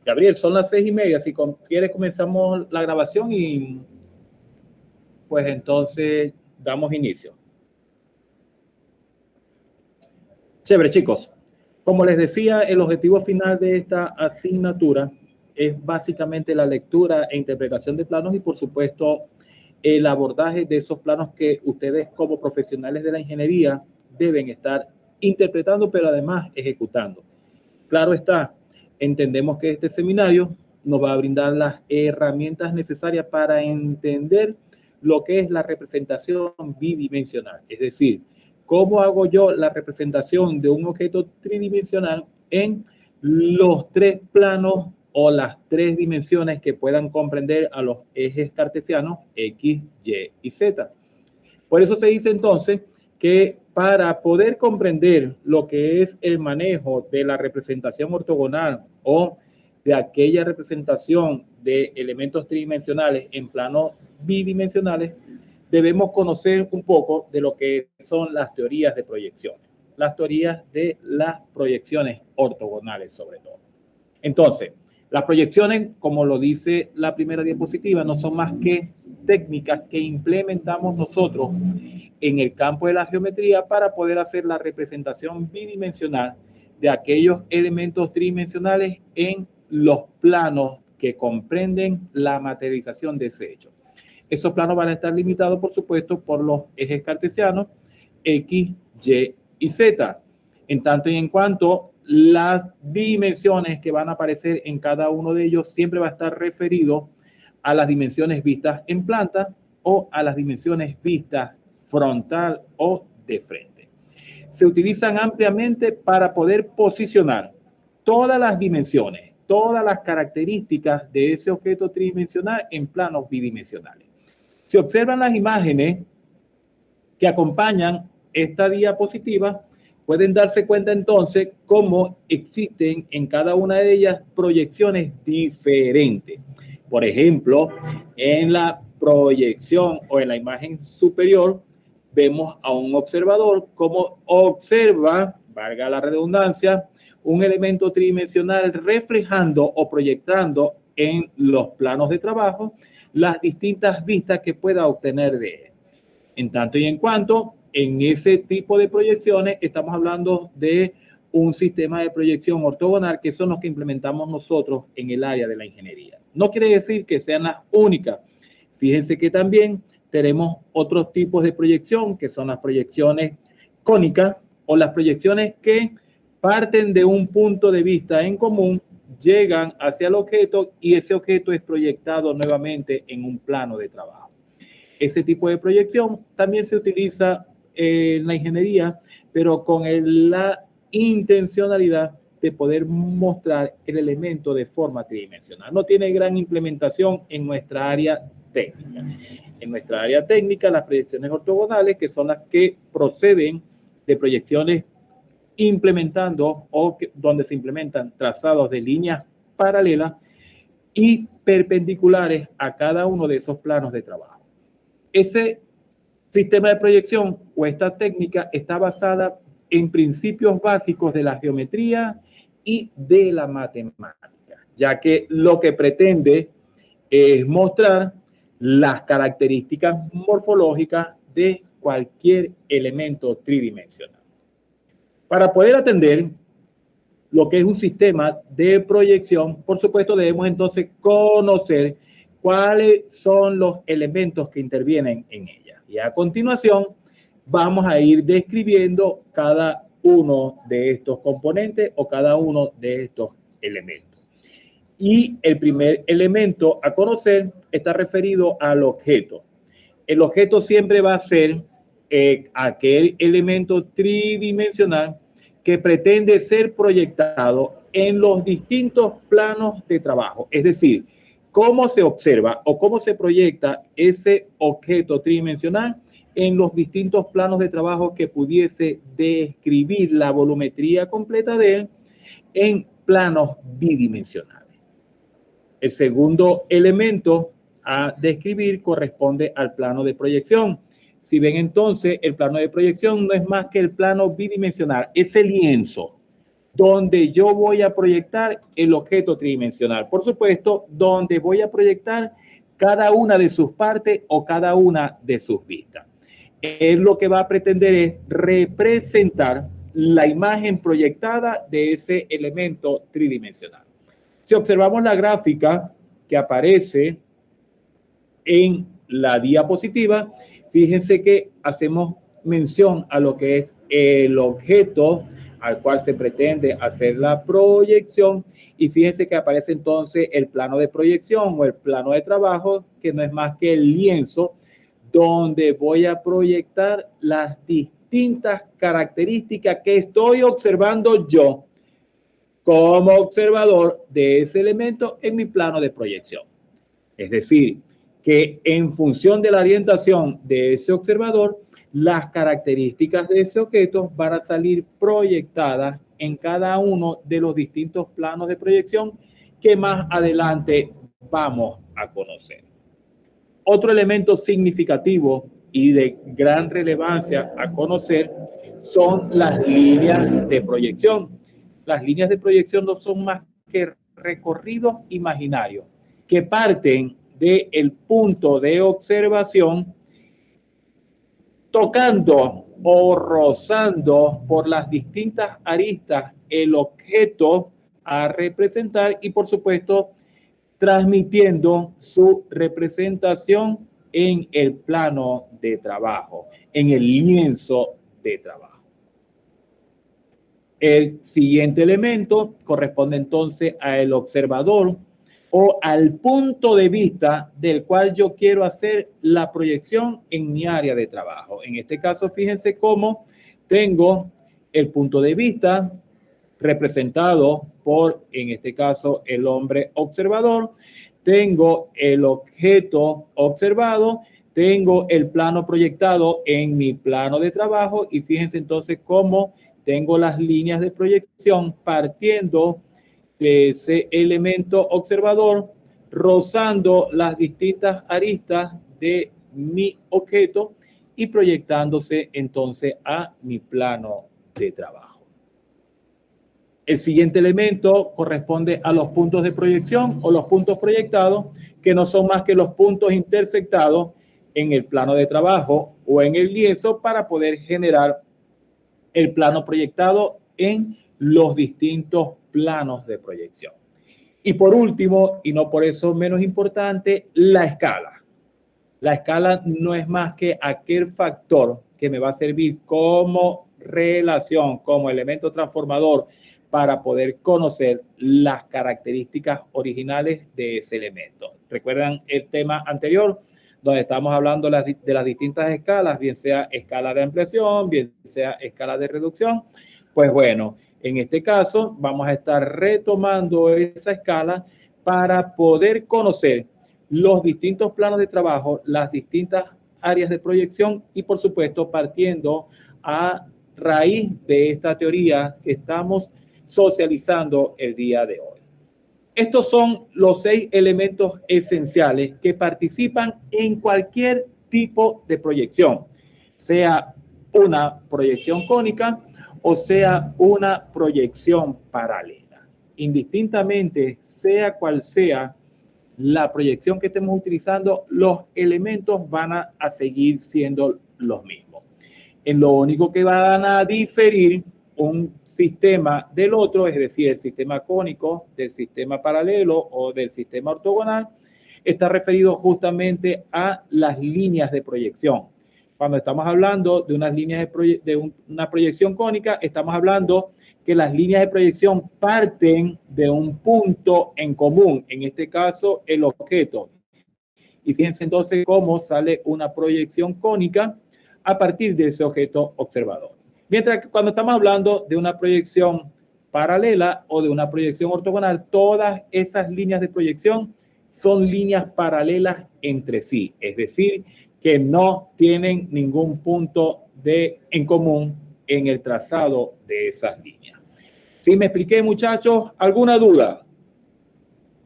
Gabriel, son las 6:30. Si quieres comenzamos la grabación y pues entonces damos inicio. Chévere, chicos. Como les decía, el objetivo final de esta asignatura es básicamente la lectura e interpretación de planos y, por supuesto, el abordaje de esos planos que ustedes como profesionales de la ingeniería deben estar interpretando, pero además ejecutando. Claro está, entendemos que este seminario nos va a brindar las herramientas necesarias para entender lo que es la representación bidimensional, es decir, cómo hago yo la representación de un objeto tridimensional en los tres planos o las tres dimensiones que puedan comprender a los ejes cartesianos X, Y y Z. Por eso se dice entonces que para poder comprender lo que es el manejo de la representación ortogonal o de aquella representación de elementos tridimensionales en planos bidimensionales, debemos conocer un poco de lo que son las teorías de proyecciones, las teorías de las proyecciones ortogonales sobre todo. Entonces, las proyecciones, como lo dice la primera diapositiva, no son más que técnicas que implementamos nosotros en el campo de la geometría para poder hacer la representación bidimensional de aquellos elementos tridimensionales en los planos que comprenden la materialización de ese hecho. Esos planos van a estar limitados, por supuesto, por los ejes cartesianos X, Y y Z. En tanto y en cuanto las dimensiones que van a aparecer en cada uno de ellos siempre va a estar referido a las dimensiones vistas en planta o a las dimensiones vistas frontal o de frente. Se utilizan ampliamente para poder posicionar todas las dimensiones, todas las características de ese objeto tridimensional en planos bidimensionales. Si observan las imágenes que acompañan esta diapositiva, pueden darse cuenta entonces cómo existen en cada una de ellas proyecciones diferentes. Por ejemplo, en la proyección o en la imagen superior, vemos a un observador cómo observa, valga la redundancia, un elemento tridimensional reflejando o proyectando en los planos de trabajo las distintas vistas que pueda obtener de él. En tanto y en cuanto, en ese tipo de proyecciones estamos hablando de un sistema de proyección ortogonal que son los que implementamos nosotros en el área de la ingeniería. No quiere decir que sean las únicas. Fíjense que también tenemos otros tipos de proyección que son las proyecciones cónicas o las proyecciones que parten de un punto de vista en común, llegan hacia el objeto y ese objeto es proyectado nuevamente en un plano de trabajo. Ese tipo de proyección también se utiliza en la ingeniería, pero con la intencionalidad de poder mostrar el elemento de forma tridimensional. No tiene gran implementación en nuestra área técnica. En nuestra área técnica, las proyecciones ortogonales, que son las que proceden de proyecciones implementando o donde se implementan trazados de líneas paralelas y perpendiculares a cada uno de esos planos de trabajo. Ese sistema de proyección o esta técnica está basada en principios básicos de la geometría y de la matemática, ya que lo que pretende es mostrar las características morfológicas de cualquier elemento tridimensional. Para poder atender lo que es un sistema de proyección, por supuesto debemos entonces conocer cuáles son los elementos que intervienen en ella. Y a continuación vamos a ir describiendo cada uno de estos componentes o cada uno de estos elementos. Y el primer elemento a conocer está referido al objeto. El objeto siempre va a ser aquel elemento tridimensional que pretende ser proyectado en los distintos planos de trabajo. Es decir, cómo se observa o cómo se proyecta ese objeto tridimensional en los distintos planos de trabajo que pudiese describir la volumetría completa de él en planos bidimensionales. El segundo elemento a describir corresponde al plano de proyección. Si ven entonces, el plano de proyección no es más que el plano bidimensional, ese lienzo donde yo voy a proyectar el objeto tridimensional. Por supuesto, donde voy a proyectar cada una de sus partes o cada una de sus vistas. Él lo que va a pretender es representar la imagen proyectada de ese elemento tridimensional. Si observamos la gráfica que aparece en la diapositiva, fíjense que hacemos mención a lo que es el objeto al cual se pretende hacer la proyección, y fíjense que aparece entonces el plano de proyección o el plano de trabajo, que no es más que el lienzo donde voy a proyectar las distintas características que estoy observando yo como observador de ese elemento en mi plano de proyección. Es decir, que en función de la orientación de ese observador, las características de ese objeto van a salir proyectadas en cada uno de los distintos planos de proyección que más adelante vamos a conocer. Otro elemento significativo y de gran relevancia a conocer son las líneas de proyección. Las líneas de proyección no son más que recorridos imaginarios que parten del punto de observación, tocando o rozando por las distintas aristas el objeto a representar y, por supuesto, transmitiendo su representación en el plano de trabajo, en el lienzo de trabajo. El siguiente elemento corresponde entonces al observador o al punto de vista del cual yo quiero hacer la proyección en mi área de trabajo. En este caso, fíjense cómo tengo el punto de vista representado por, en este caso, el hombre observador. Tengo el objeto observado, tengo el plano proyectado en mi plano de trabajo y fíjense entonces cómo tengo las líneas de proyección partiendo de ese elemento observador, rozando las distintas aristas de mi objeto y proyectándose entonces a mi plano de trabajo. El siguiente elemento corresponde a los puntos de proyección o los puntos proyectados, que no son más que los puntos intersectados en el plano de trabajo o en el lienzo para poder generar el plano proyectado en los distintos planos de proyección. Y por último, y no por eso menos importante, la escala. La escala no es más que aquel factor que me va a servir como relación, como elemento transformador para poder conocer las características originales de ese elemento. ¿Recuerdan el tema anterior? Donde estamos hablando de las distintas escalas, bien sea escala de ampliación, bien sea escala de reducción. Pues bueno, en este caso vamos a estar retomando esa escala para poder conocer los distintos planos de trabajo, las distintas áreas de proyección y, por supuesto, partiendo a raíz de esta teoría que estamos socializando el día de hoy. Estos son los 6 elementos esenciales que participan en cualquier tipo de proyección, sea una proyección cónica o sea una proyección paralela. Indistintamente, sea cual sea la proyección que estemos utilizando, los elementos van a seguir siendo los mismos. En lo único que van a diferir un sistema del otro, es decir, el sistema cónico del sistema paralelo o del sistema ortogonal, está referido justamente a las líneas de proyección. Cuando estamos hablando de unas líneas de una proyección cónica, estamos hablando que las líneas de proyección parten de un punto en común, en este caso el objeto. Y fíjense entonces cómo sale una proyección cónica a partir de ese objeto observador. Mientras que cuando estamos hablando de una proyección paralela o de una proyección ortogonal, todas esas líneas de proyección son líneas paralelas entre sí, es decir, que no tienen ningún punto en común en el trazado de esas líneas. ¿Sí me expliqué, muchachos? ¿Alguna duda?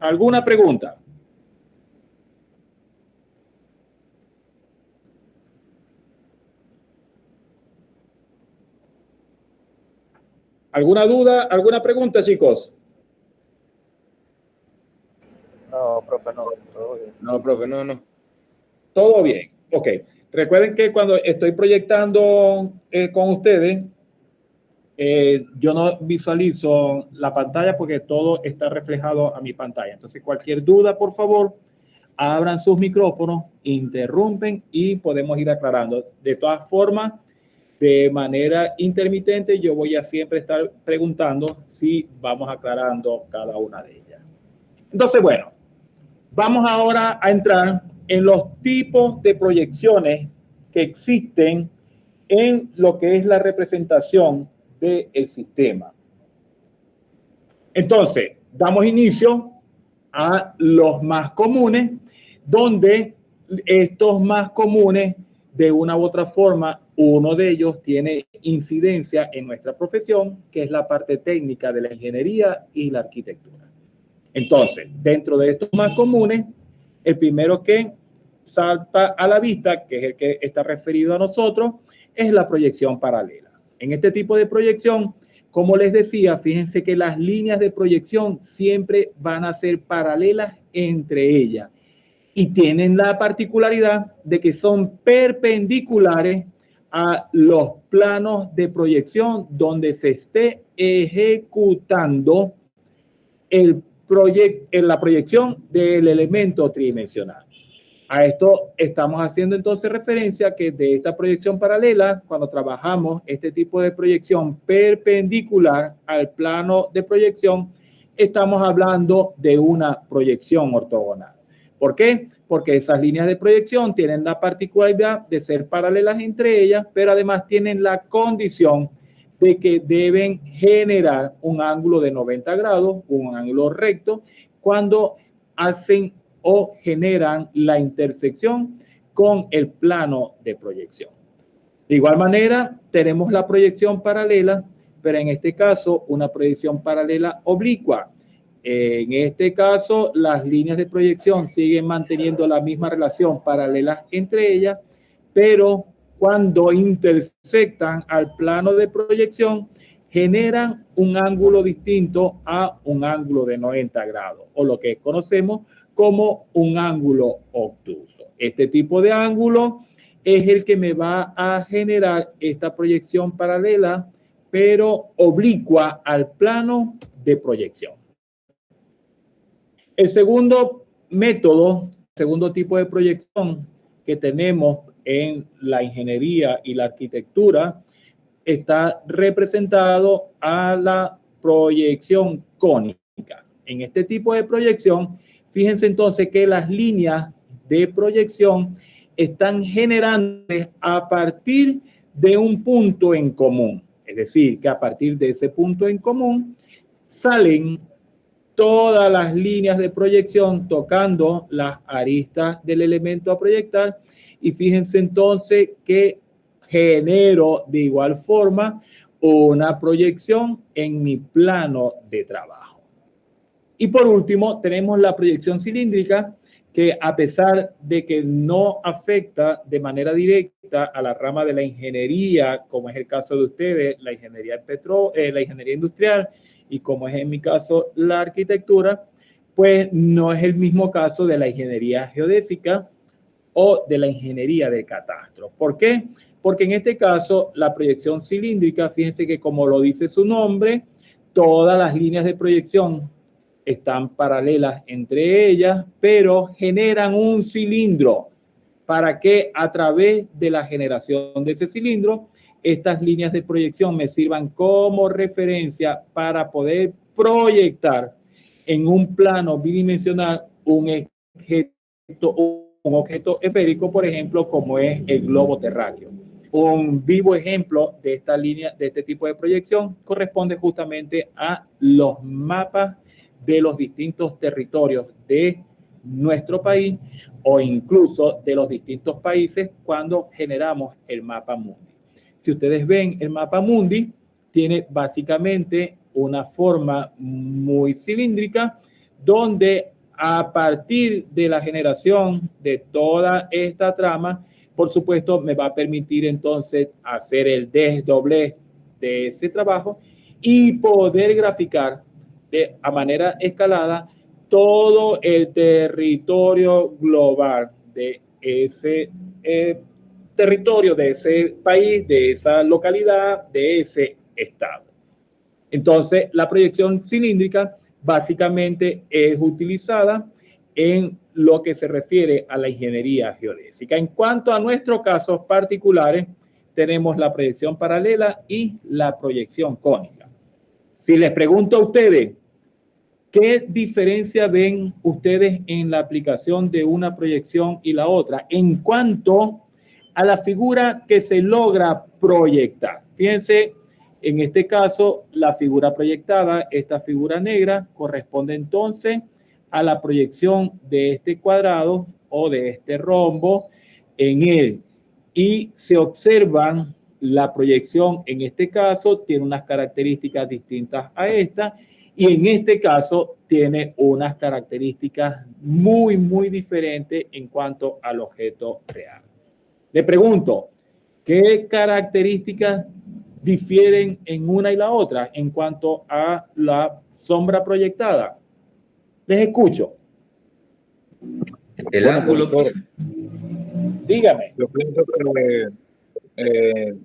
¿Alguna pregunta? ¿Alguna duda, alguna pregunta, chicos? No, profe, no, todo bien. No, profe, no. Todo bien. Ok. Recuerden que cuando estoy proyectando con ustedes, yo no visualizo la pantalla porque todo está reflejado a mi pantalla. Entonces, cualquier duda, por favor, abran sus micrófonos, interrumpen y podemos ir aclarando. De todas formas, de manera intermitente, yo voy a siempre estar preguntando si vamos aclarando cada una de ellas. Entonces, bueno, vamos ahora a entrar en los tipos de proyecciones que existen en lo que es la representación del sistema. Entonces, damos inicio a los más comunes, donde estos más comunes, de una u otra forma, uno de ellos tiene incidencia en nuestra profesión, que es la parte técnica de la ingeniería y la arquitectura. Entonces, dentro de estos más comunes, el primero que salta a la vista, que es el que está referido a nosotros, es la proyección paralela. En este tipo de proyección, como les decía, fíjense que las líneas de proyección siempre van a ser paralelas entre ellas y tienen la particularidad de que son perpendiculares a los planos de proyección donde se esté ejecutando la proyección del elemento tridimensional. A esto estamos haciendo entonces referencia que de esta proyección paralela, cuando trabajamos este tipo de proyección perpendicular al plano de proyección, estamos hablando de una proyección ortogonal. ¿Por qué? Porque esas líneas de proyección tienen la particularidad de ser paralelas entre ellas, pero además tienen la condición de que deben generar un ángulo de 90 grados, un ángulo recto, cuando hacen o generan la intersección con el plano de proyección. De igual manera, tenemos la proyección paralela, pero en este caso una proyección paralela oblicua. En este caso, las líneas de proyección siguen manteniendo la misma relación paralelas entre ellas, pero cuando intersectan al plano de proyección, generan un ángulo distinto a un ángulo de 90 grados, o lo que conocemos como un ángulo obtuso. Este tipo de ángulo es el que me va a generar esta proyección paralela, pero oblicua al plano de proyección. El segundo método, segundo tipo de proyección que tenemos en la ingeniería y la arquitectura está representado a la proyección cónica. En este tipo de proyección, fíjense entonces que las líneas de proyección están generando a partir de un punto en común. Es decir, que a partir de ese punto en común salen todas las líneas de proyección tocando las aristas del elemento a proyectar. Y fíjense entonces que genero de igual forma una proyección en mi plano de trabajo. Y por último, tenemos la proyección cilíndrica, que a pesar de que no afecta de manera directa a la rama de la ingeniería, como es el caso de ustedes, la ingeniería la ingeniería industrial, y como es en mi caso la arquitectura, pues no es el mismo caso de la ingeniería geodésica o de la ingeniería del catastro. ¿Por qué? Porque en este caso la proyección cilíndrica, fíjense que como lo dice su nombre, todas las líneas de proyección están paralelas entre ellas, pero generan un cilindro para que a través de la generación de ese cilindro, estas líneas de proyección me sirvan como referencia para poder proyectar en un plano bidimensional un objeto esférico, por ejemplo, como es el globo terráqueo. Un vivo ejemplo de esta línea, de este tipo de proyección, corresponde justamente a los mapas de los distintos territorios de nuestro país o incluso de los distintos países cuando generamos el mapa mundi. Si ustedes ven el mapa mundi, tiene básicamente una forma muy cilíndrica donde a partir de la generación de toda esta trama, por supuesto, me va a permitir entonces hacer el desdoblez de ese trabajo y poder graficar a manera escalada todo el territorio global de ese territorio, de ese país, de esa localidad, de ese estado. Entonces, la proyección cilíndrica básicamente es utilizada en lo que se refiere a la ingeniería geodésica. En cuanto a nuestros casos particulares, tenemos la proyección paralela y la proyección cónica. Si les pregunto a ustedes, ¿qué diferencia ven ustedes en la aplicación de una proyección y la otra en cuanto a la figura que se logra proyectar? Fíjense, en este caso, la figura proyectada, esta figura negra, corresponde entonces a la proyección de este cuadrado o de este rombo en él. Y se observan la proyección, en este caso, tiene unas características distintas a esta, y en este caso tiene unas características muy, muy diferentes en cuanto al objeto real. Le pregunto, ¿qué características difieren en una y la otra en cuanto a la sombra proyectada? Les escucho. El ángulo, profesor, Dígame. yo pienso que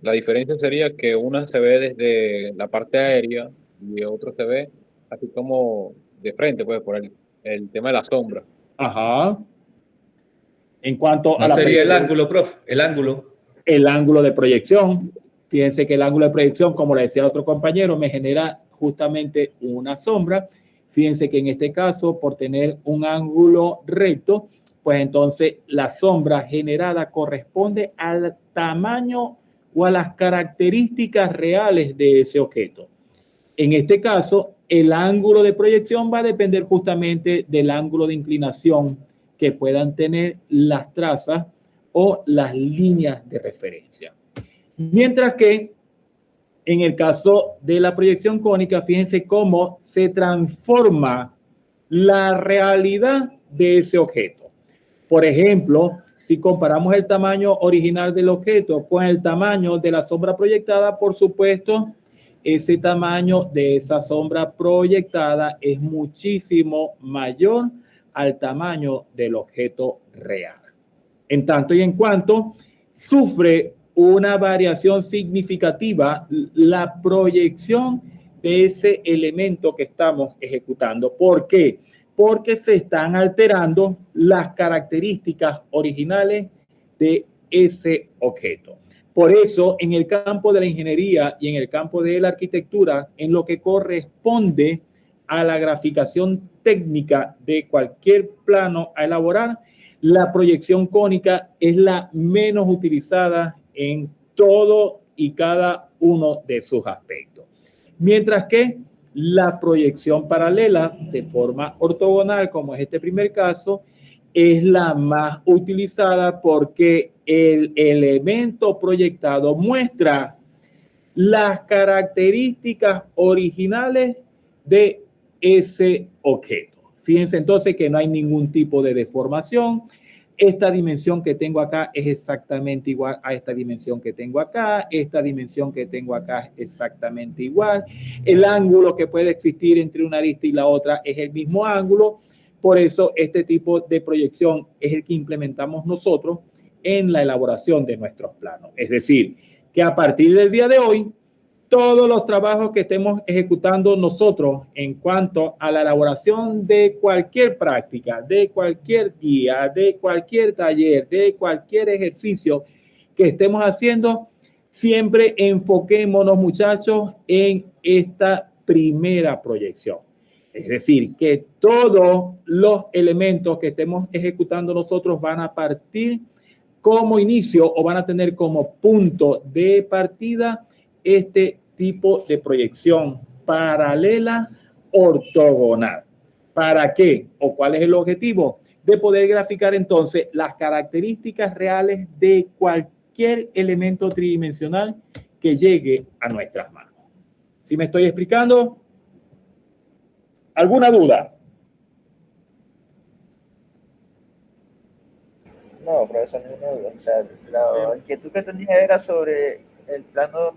la diferencia sería que una se ve desde la parte aérea y otro se ve así como de frente, pues por el tema de la sombra. Ajá. En cuanto a no la sería el proyección, ángulo, profe, el ángulo. el ángulo de proyección. Fíjense que el ángulo de proyección, como le decía el otro compañero, me genera justamente una sombra. Fíjense que en este caso, por tener un ángulo recto, pues entonces la sombra generada corresponde al tamaño o a las características reales de ese objeto. En este caso, el ángulo de proyección va a depender justamente del ángulo de inclinación que puedan tener las trazas o las líneas de referencia. Mientras que en el caso de la proyección cónica, fíjense cómo se transforma la realidad de ese objeto. Por ejemplo, si comparamos el tamaño original del objeto con el tamaño de la sombra proyectada, por supuesto, ese tamaño de esa sombra proyectada es muchísimo mayor al tamaño del objeto real. En tanto y en cuanto sufre una variación significativa la proyección de ese elemento que estamos ejecutando. ¿Por qué? Porque se están alterando las características originales de ese objeto. Por eso, en el campo de la ingeniería y en el campo de la arquitectura, en lo que corresponde a la graficación técnica de cualquier plano a elaborar, la proyección cónica es la menos utilizada en todo y cada uno de sus aspectos. Mientras que la proyección paralela de forma ortogonal, como es este primer caso, es la más utilizada porque el elemento proyectado muestra las características originales de ese objeto. Fíjense entonces que no hay ningún tipo de deformación. Esta dimensión que tengo acá es exactamente igual a esta dimensión que tengo acá. Esta dimensión que tengo acá es exactamente igual. El ángulo que puede existir entre una arista y la otra es el mismo ángulo. Por eso este tipo de proyección es el que implementamos nosotros en la elaboración de nuestros planos. Es decir, que a partir del día de hoy, todos los trabajos que estemos ejecutando nosotros en cuanto a la elaboración de cualquier práctica, de cualquier guía, de cualquier taller, de cualquier ejercicio que estemos haciendo, siempre enfoquémonos, muchachos, en esta primera proyección. Es decir, que todos los elementos que estemos ejecutando nosotros van a partir como inicio o van a tener como punto de partida este tipo de proyección paralela ortogonal. ¿Para qué? ¿O cuál es el objetivo? De poder graficar entonces las características reales de cualquier elemento tridimensional que llegue a nuestras manos. ¿Sí me estoy explicando? ¿Alguna duda? No, profesor, ninguna duda. O sea, la inquietud que tenía era sobre el plano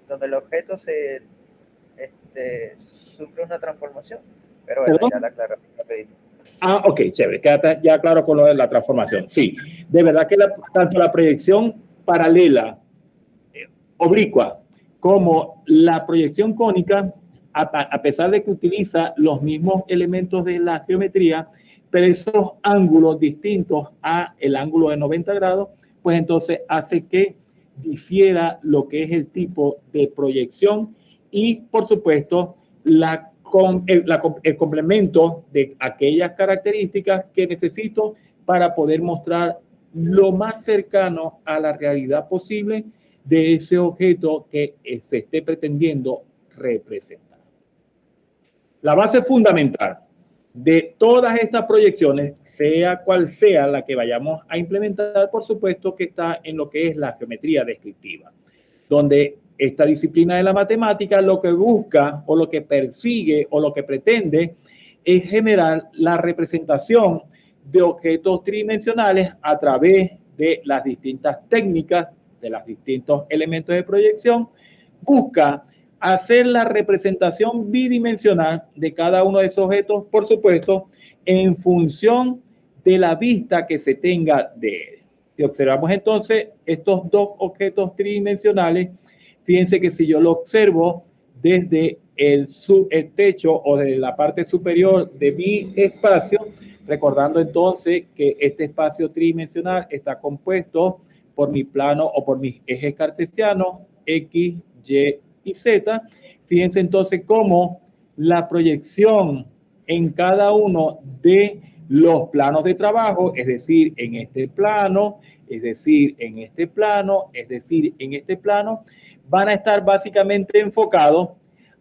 donde el objeto se sufre una transformación. Pero bueno, ¿Perdón? ya la aclaro rapidito. Ok, chévere, queda ya claro con lo de la transformación. Sí, de verdad que tanto la proyección paralela, oblicua, como la proyección cónica, a pesar de que utiliza los mismos elementos de la geometría, pero esos ángulos distintos a el ángulo de 90 grados, pues entonces hace que difiera lo que es el tipo de proyección y, por supuesto, el complemento de aquellas características que necesito para poder mostrar lo más cercano a la realidad posible de ese objeto que se esté pretendiendo representar. La base fundamental de todas estas proyecciones, sea cual sea la que vayamos a implementar, por supuesto que está en lo que es la geometría descriptiva, donde esta disciplina de la matemática lo que busca o lo que persigue o lo que pretende es generar la representación de objetos tridimensionales a través de las distintas técnicas, de los distintos elementos de proyección. Busca hacer la representación bidimensional de cada uno de esos objetos, por supuesto, en función de la vista que se tenga de él. Si observamos entonces estos dos objetos tridimensionales, fíjense que si yo lo observo desde el techo o de la parte superior de mi espacio, recordando entonces que este espacio tridimensional está compuesto por mi plano o por mis ejes cartesianos X, Y y Z. Fíjense entonces cómo la proyección en cada uno de los planos de trabajo, es decir, en este plano, es decir, en este plano, es decir, en este plano, van a estar básicamente enfocados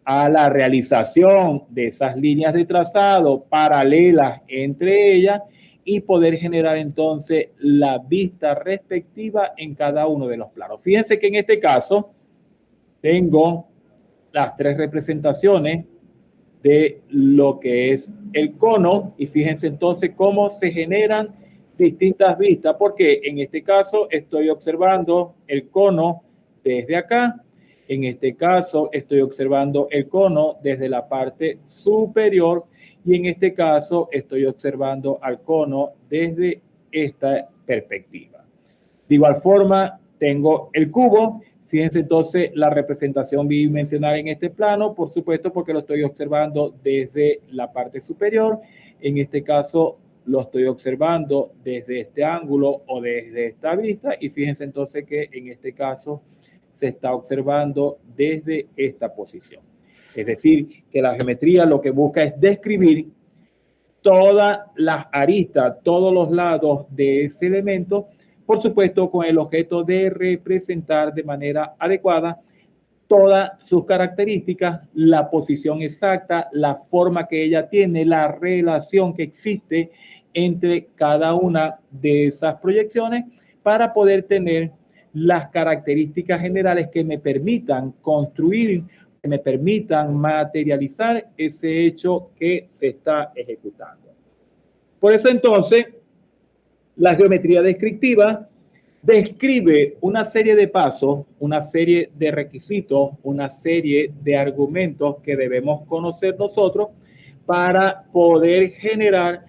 a la realización de esas líneas de trazado paralelas entre ellas y poder generar entonces la vista respectiva en cada uno de los planos. Fíjense que en este caso tengo las tres representaciones de lo que es el cono y fíjense entonces cómo se generan distintas vistas, porque en este caso estoy observando el cono desde acá, en este caso estoy observando el cono desde la parte superior y en este caso estoy observando al cono desde esta perspectiva. De igual forma tengo el cubo. Fíjense entonces la representación bidimensional en este plano, por supuesto, porque lo estoy observando desde la parte superior. En este caso lo estoy observando desde este ángulo o desde esta vista. Y fíjense entonces que en este caso se está observando desde esta posición. Es decir, que la geometría lo que busca es describir todas las aristas, todos los lados de ese elemento, por supuesto, con el objeto de representar de manera adecuada todas sus características, la posición exacta, la forma que ella tiene, la relación que existe entre cada una de esas proyecciones para poder tener las características generales que me permitan construir, que me permitan materializar ese hecho que se está ejecutando. Por eso entonces, la geometría descriptiva describe una serie de pasos, una serie de requisitos, una serie de argumentos que debemos conocer nosotros para poder generar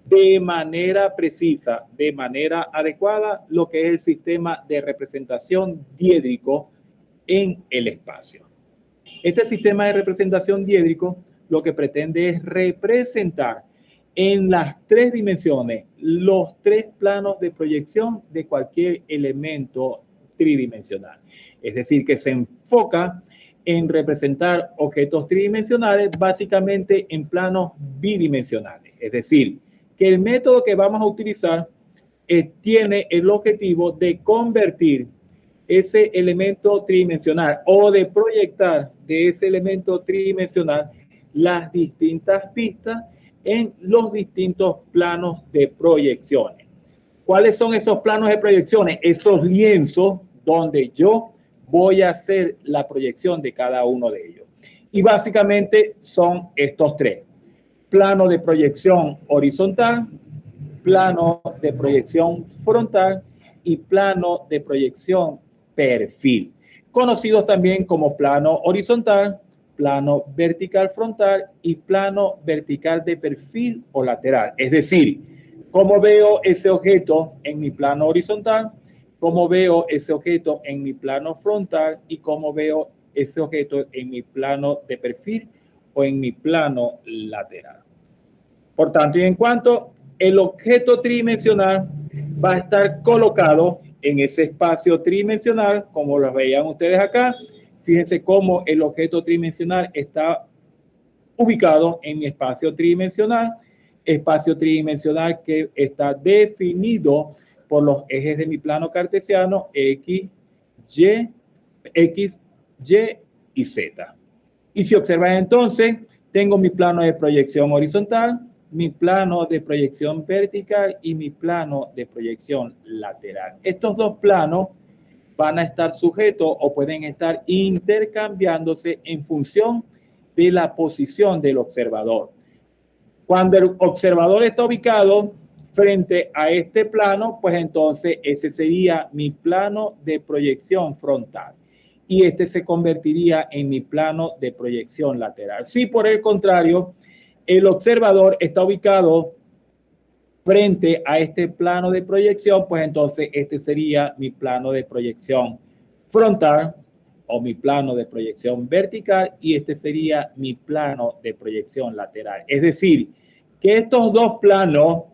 de manera precisa, de manera adecuada, lo que es el sistema de representación diédrico en el espacio. Este sistema de representación diédrico lo que pretende es representar en las tres dimensiones los tres planos de proyección de cualquier elemento tridimensional. Es decir, que se enfoca en representar objetos tridimensionales básicamente en planos bidimensionales. Es decir, que el método que vamos a utilizar tiene el objetivo de convertir ese elemento tridimensional o de proyectar de ese elemento tridimensional las distintas vistas en los distintos planos de proyecciones. ¿Cuáles son esos planos de proyecciones? Esos lienzos donde yo voy a hacer la proyección de cada uno de ellos. Y básicamente son estos tres. Plano de proyección horizontal, plano de proyección frontal y plano de proyección perfil, conocidos también como plano horizontal, plano vertical frontal y plano vertical de perfil o lateral. Es decir, cómo veo ese objeto en mi plano horizontal, cómo veo ese objeto en mi plano frontal y cómo veo ese objeto en mi plano de perfil o en mi plano lateral. Por tanto, y en cuanto el objeto tridimensional va a estar colocado en ese espacio tridimensional, como lo veían ustedes acá, fíjense cómo el objeto tridimensional está ubicado en mi espacio tridimensional que está definido por los ejes de mi plano cartesiano X, Y y Z. Y si observan entonces, tengo mi plano de proyección horizontal, mi plano de proyección vertical y mi plano de proyección lateral. Estos dos planos van a estar sujetos o pueden estar intercambiándose en función de la posición del observador. Cuando el observador está ubicado frente a este plano, pues entonces ese sería mi plano de proyección frontal y este se convertiría en mi plano de proyección lateral. Si por el contrario, el observador está ubicado frente a este plano de proyección, pues entonces este sería mi plano de proyección frontal o mi plano de proyección vertical y este sería mi plano de proyección lateral. Es decir, que estos dos planos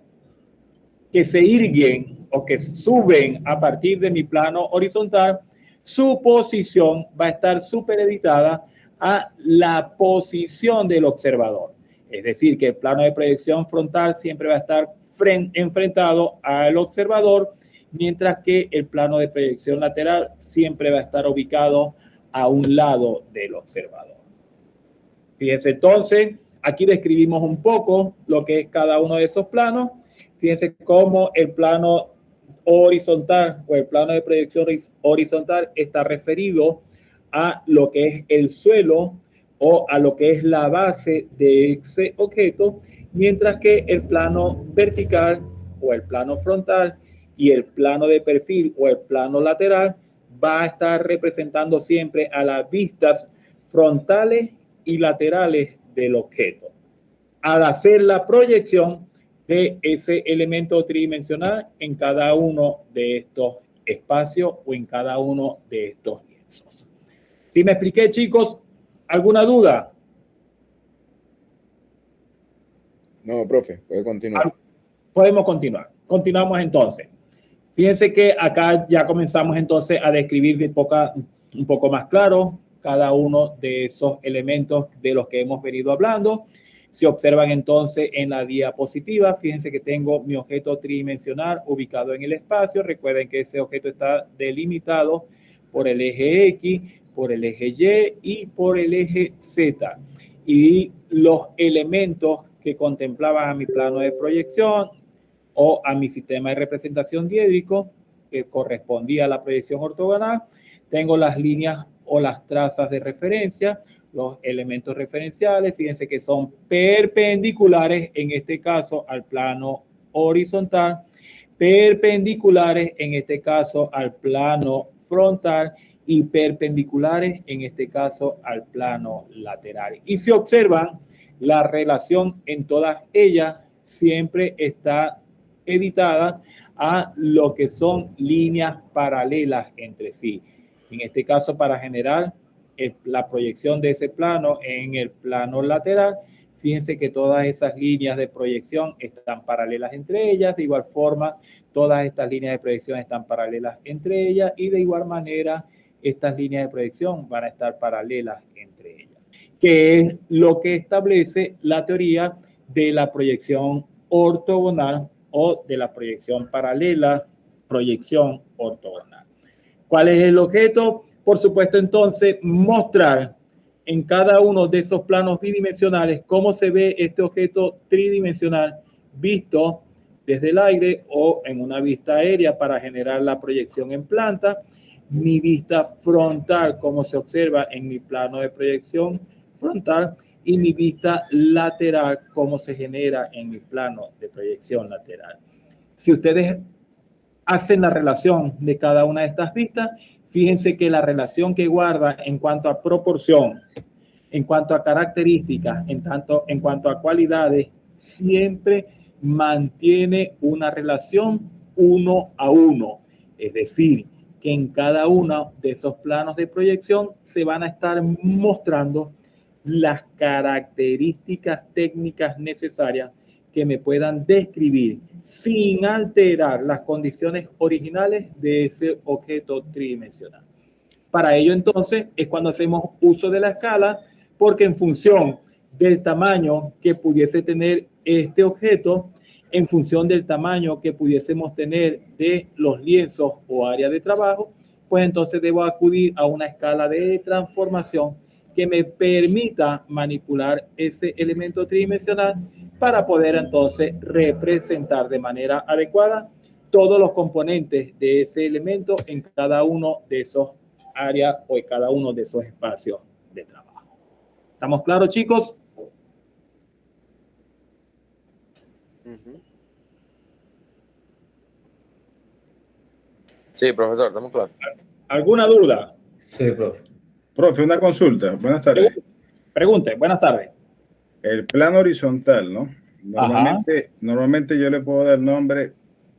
que se irguen o que suben a partir de mi plano horizontal, su posición va a estar supereditada a la posición del observador. Es decir, que el plano de proyección frontal siempre va a estar enfrentado al observador, mientras que el plano de proyección lateral siempre va a estar ubicado a un lado del observador. Fíjense entonces, aquí describimos un poco lo que es cada uno de esos planos. Fíjense cómo el plano horizontal o el plano de proyección horizontal está referido a lo que es el suelo o a lo que es la base de ese objeto, mientras que el plano vertical o el plano frontal y el plano de perfil o el plano lateral va a estar representando siempre a las vistas frontales y laterales del objeto. Al hacer la proyección de ese elemento tridimensional en cada uno de estos espacios o en cada uno de estos lienzos. ¿Sí me expliqué, chicos? ¿Alguna duda? No, profe, puede continuar. Podemos continuar. Continuamos entonces. Fíjense que acá ya comenzamos entonces a describir un poco más claro cada uno de esos elementos de los que hemos venido hablando. Si observan entonces en la diapositiva, fíjense que tengo mi objeto tridimensional ubicado en el espacio. Recuerden que ese objeto está delimitado por el eje X, por el eje Y y por el eje Z. Y los elementos que contemplaban a mi plano de proyección o a mi sistema de representación diédrico, que correspondía a la proyección ortogonal, tengo las líneas o las trazas de referencia, los elementos referenciales, fíjense que son perpendiculares, en este caso al plano horizontal, perpendiculares en este caso al plano frontal y perpendiculares en este caso al plano lateral. Y si observan, la relación en todas ellas siempre está editada a lo que son líneas paralelas entre sí. En este caso, para generar la proyección de ese plano en el plano lateral, fíjense que todas esas líneas de proyección están paralelas entre ellas. De igual forma, todas estas líneas de proyección están paralelas entre ellas y de igual manera, estas líneas de proyección van a estar paralelas entre ellas, que es lo que establece la teoría de la proyección ortogonal o de la proyección paralela, proyección ortogonal. ¿Cuál es el objeto? Por supuesto, entonces, mostrar en cada uno de esos planos bidimensionales cómo se ve este objeto tridimensional visto desde el aire o en una vista aérea para generar la proyección en planta, mi vista frontal, como se observa en mi plano de proyección frontal, y mi vista lateral, como se genera en mi plano de proyección lateral. Si ustedes hacen la relación de cada una de estas vistas, fíjense que la relación que guarda en cuanto a proporción en cuanto a características, en cuanto a cualidades, siempre mantiene una relación 1 a 1. Es decir, que en cada uno de esos planos de proyección se van a estar mostrando las características técnicas necesarias que me puedan describir sin alterar las condiciones originales de ese objeto tridimensional. Para ello, entonces, es cuando hacemos uso de la escala, porque en función del tamaño que pudiese tener este objeto, en función del tamaño que pudiésemos tener de los lienzos o áreas de trabajo, pues entonces debo acudir a una escala de transformación que me permita manipular ese elemento tridimensional para poder entonces representar de manera adecuada todos los componentes de ese elemento en cada uno de esos áreas o en cada uno de esos espacios de trabajo. ¿Estamos claros, chicos? Sí, profesor, estamos claros. ¿Alguna duda? Sí, profe. Profe, una consulta. Buenas tardes. Pregunte. Buenas tardes. El plano horizontal, ¿no? Normalmente yo le puedo dar nombre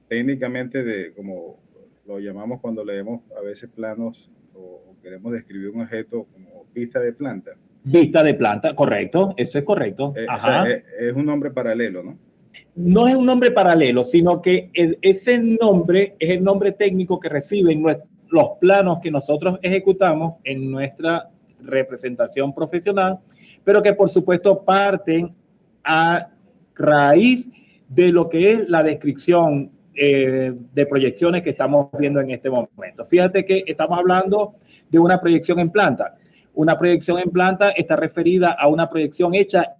técnicamente de, como lo llamamos cuando leemos a veces planos o queremos describir un objeto como vista de planta. Vista de planta, correcto. Eso es correcto. O sea, es un nombre paralelo, ¿no? No es un nombre paralelo, sino que ese nombre es el nombre técnico que reciben los planos que nosotros ejecutamos en nuestra representación profesional, pero que por supuesto parten a raíz de lo que es la descripción de proyecciones que estamos viendo en este momento. Fíjate que estamos hablando de una proyección en planta. Una proyección en planta está referida a una proyección hecha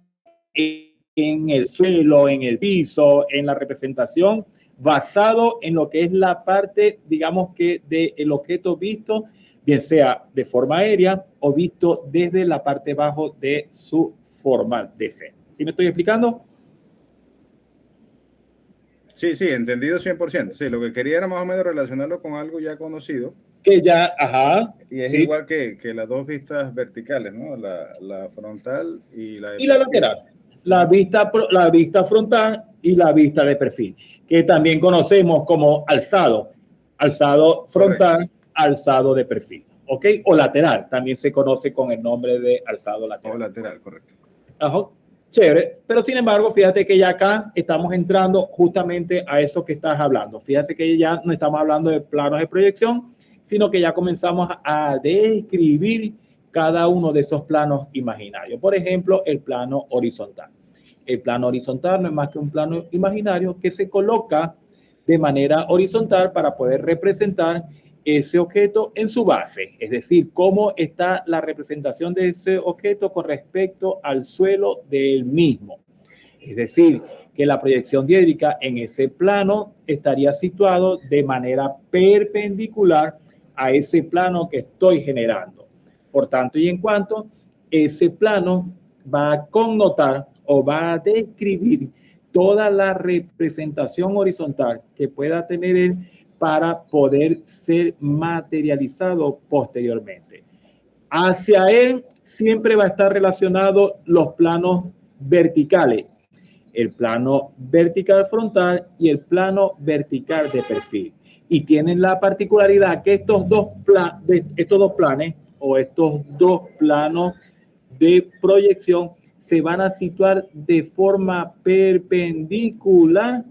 en el suelo, en el piso, en la representación, basado en lo que es la parte, digamos que del objeto visto, bien sea de forma aérea o visto desde la parte bajo de su forma de ser. ¿Sí me estoy explicando? Sí, entendido 100%. Sí, lo que quería era más o menos relacionarlo con algo ya conocido. Que ya, ajá. Y es igual que las dos vistas verticales, ¿no? La frontal y la lateral. La vista frontal y la vista de perfil, que también conocemos como alzado frontal, correcto. Alzado de perfil, ¿ok? O lateral, también se conoce con el nombre de alzado lateral. O lateral, correcto. Ajá, chévere, pero sin embargo, fíjate que ya acá estamos entrando justamente a eso que estás hablando. Fíjate que ya no estamos hablando de planos de proyección, sino que ya comenzamos a describir cada uno de esos planos imaginarios. Por ejemplo, el plano horizontal. El plano horizontal no es más que un plano imaginario que se coloca de manera horizontal para poder representar ese objeto en su base, es decir, cómo está la representación de ese objeto con respecto al suelo del mismo. Es decir, que la proyección diédrica en ese plano estaría situado de manera perpendicular a ese plano que estoy generando. Por tanto y en cuanto, ese plano va a connotar o va a describir toda la representación horizontal que pueda tener él para poder ser materializado posteriormente. Hacia él siempre va a estar relacionado los planos verticales, el plano vertical frontal y el plano vertical de perfil. Y tienen la particularidad que estos dos planes o estos dos planos de proyección se van a situar de forma perpendicular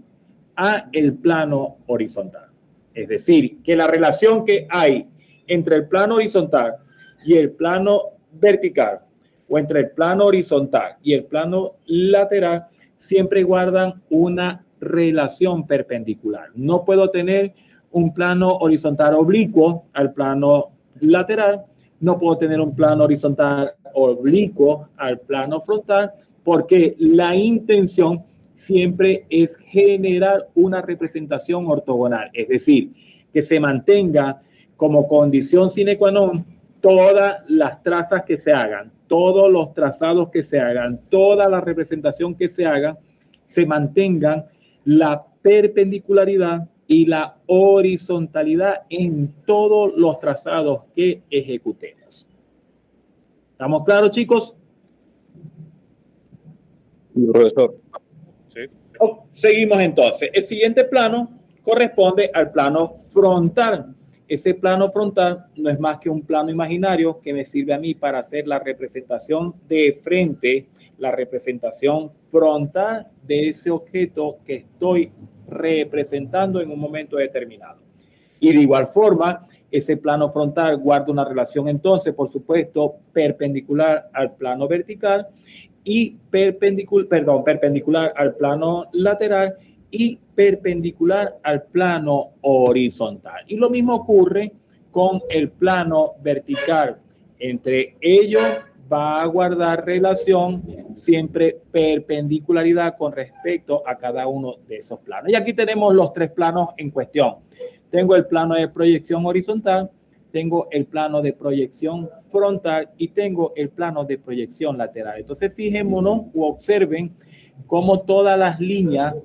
a el plano horizontal. Es decir, que la relación que hay entre el plano horizontal y el plano vertical, o entre el plano horizontal y el plano lateral, siempre guardan una relación perpendicular. No puedo tener un plano horizontal oblicuo al plano lateral, no puedo tener un plano horizontal oblicuo al plano frontal, porque la intención siempre es generar una representación ortogonal, es decir, que se mantenga como condición sine qua non todas las trazas que se hagan, todos los trazados que se hagan, toda la representación que se haga, se mantengan la perpendicularidad y la horizontalidad en todos los trazados que ejecutemos. ¿Estamos claros, chicos? Sí, profesor. Sí. Seguimos entonces. El siguiente plano corresponde al plano frontal. Ese plano frontal no es más que un plano imaginario que me sirve a mí para hacer la representación de frente, la representación frontal de ese objeto que estoy representando en un momento determinado. Y de igual forma, ese plano frontal guarda una relación entonces, por supuesto, perpendicular al plano vertical y perpendicular al plano lateral y perpendicular al plano horizontal. Y lo mismo ocurre con el plano vertical. Entre ellos va a guardar relación siempre perpendicularidad con respecto a cada uno de esos planos. Y aquí tenemos los tres planos en cuestión. Tengo el plano de proyección horizontal, tengo el plano de proyección frontal y tengo el plano de proyección lateral. Entonces, fijémonos o observen cómo todas las líneas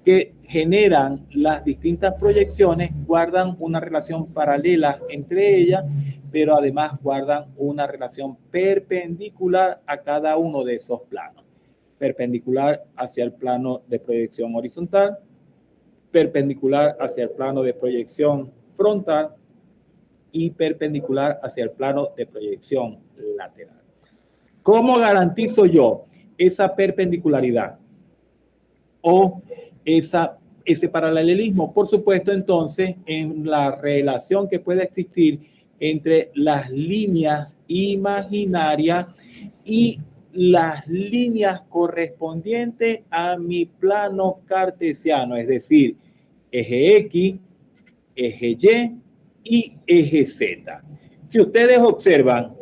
que generan las distintas proyecciones guardan una relación paralela entre ellas, pero además guardan una relación perpendicular a cada uno de esos planos. Perpendicular hacia el plano de proyección horizontal, perpendicular hacia el plano de proyección frontal y perpendicular hacia el plano de proyección lateral. ¿Cómo garantizo yo esa perpendicularidad o ese paralelismo? Por supuesto, entonces, en la relación que puede existir entre las líneas imaginarias y las líneas correspondientes a mi plano cartesiano, es decir, eje X, eje Y eje Z. Si ustedes observan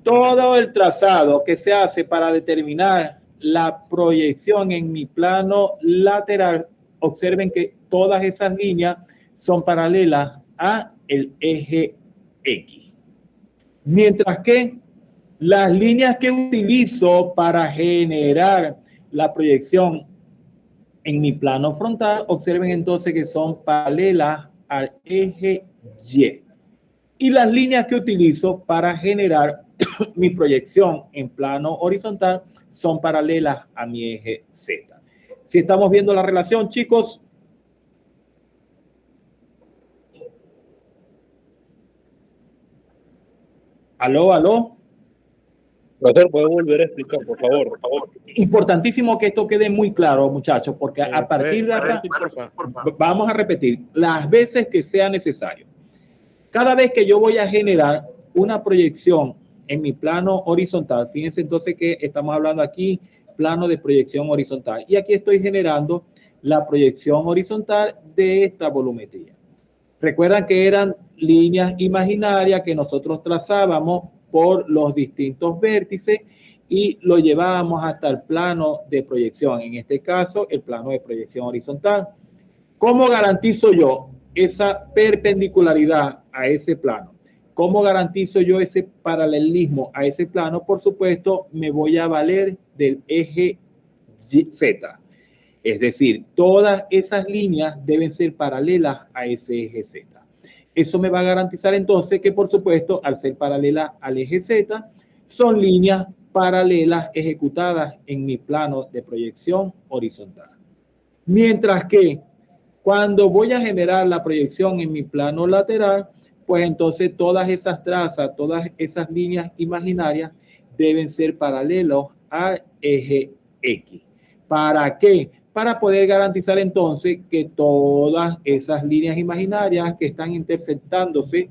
todo el trazado que se hace para determinar la proyección en mi plano lateral, observen que todas esas líneas son paralelas a el eje X. Mientras que las líneas que utilizo para generar la proyección en mi plano frontal, observen entonces que son paralelas al eje Y. Y las líneas que utilizo para generar mi proyección en plano horizontal son paralelas a mi eje Z. Si estamos viendo la relación, chicos. Aló. Profesor, ¿puede volver a explicar, por favor? Importantísimo que esto quede muy claro, muchachos, porque a partir de acá vamos a repetir las veces que sea necesario. Cada vez que yo voy a generar una proyección en mi plano horizontal, fíjense entonces que estamos hablando aquí plano de proyección horizontal, y aquí estoy generando la proyección horizontal de esta volumetría. Recuerdan que eran líneas imaginarias que nosotros trazábamos por los distintos vértices y lo llevábamos hasta el plano de proyección, en este caso el plano de proyección horizontal. ¿Cómo garantizo yo esa perpendicularidad a ese plano? ¿Cómo garantizo yo ese paralelismo a ese plano? Por supuesto, me voy a valer del eje Z. Es decir, todas esas líneas deben ser paralelas a ese eje Z. Eso me va a garantizar entonces que, por supuesto, al ser paralelas al eje Z, son líneas paralelas ejecutadas en mi plano de proyección horizontal. Mientras que cuando voy a generar la proyección en mi plano lateral, pues entonces todas esas trazas, todas esas líneas imaginarias deben ser paralelos al eje X. ¿Para qué? Para poder garantizar entonces que todas esas líneas imaginarias que están intersectándose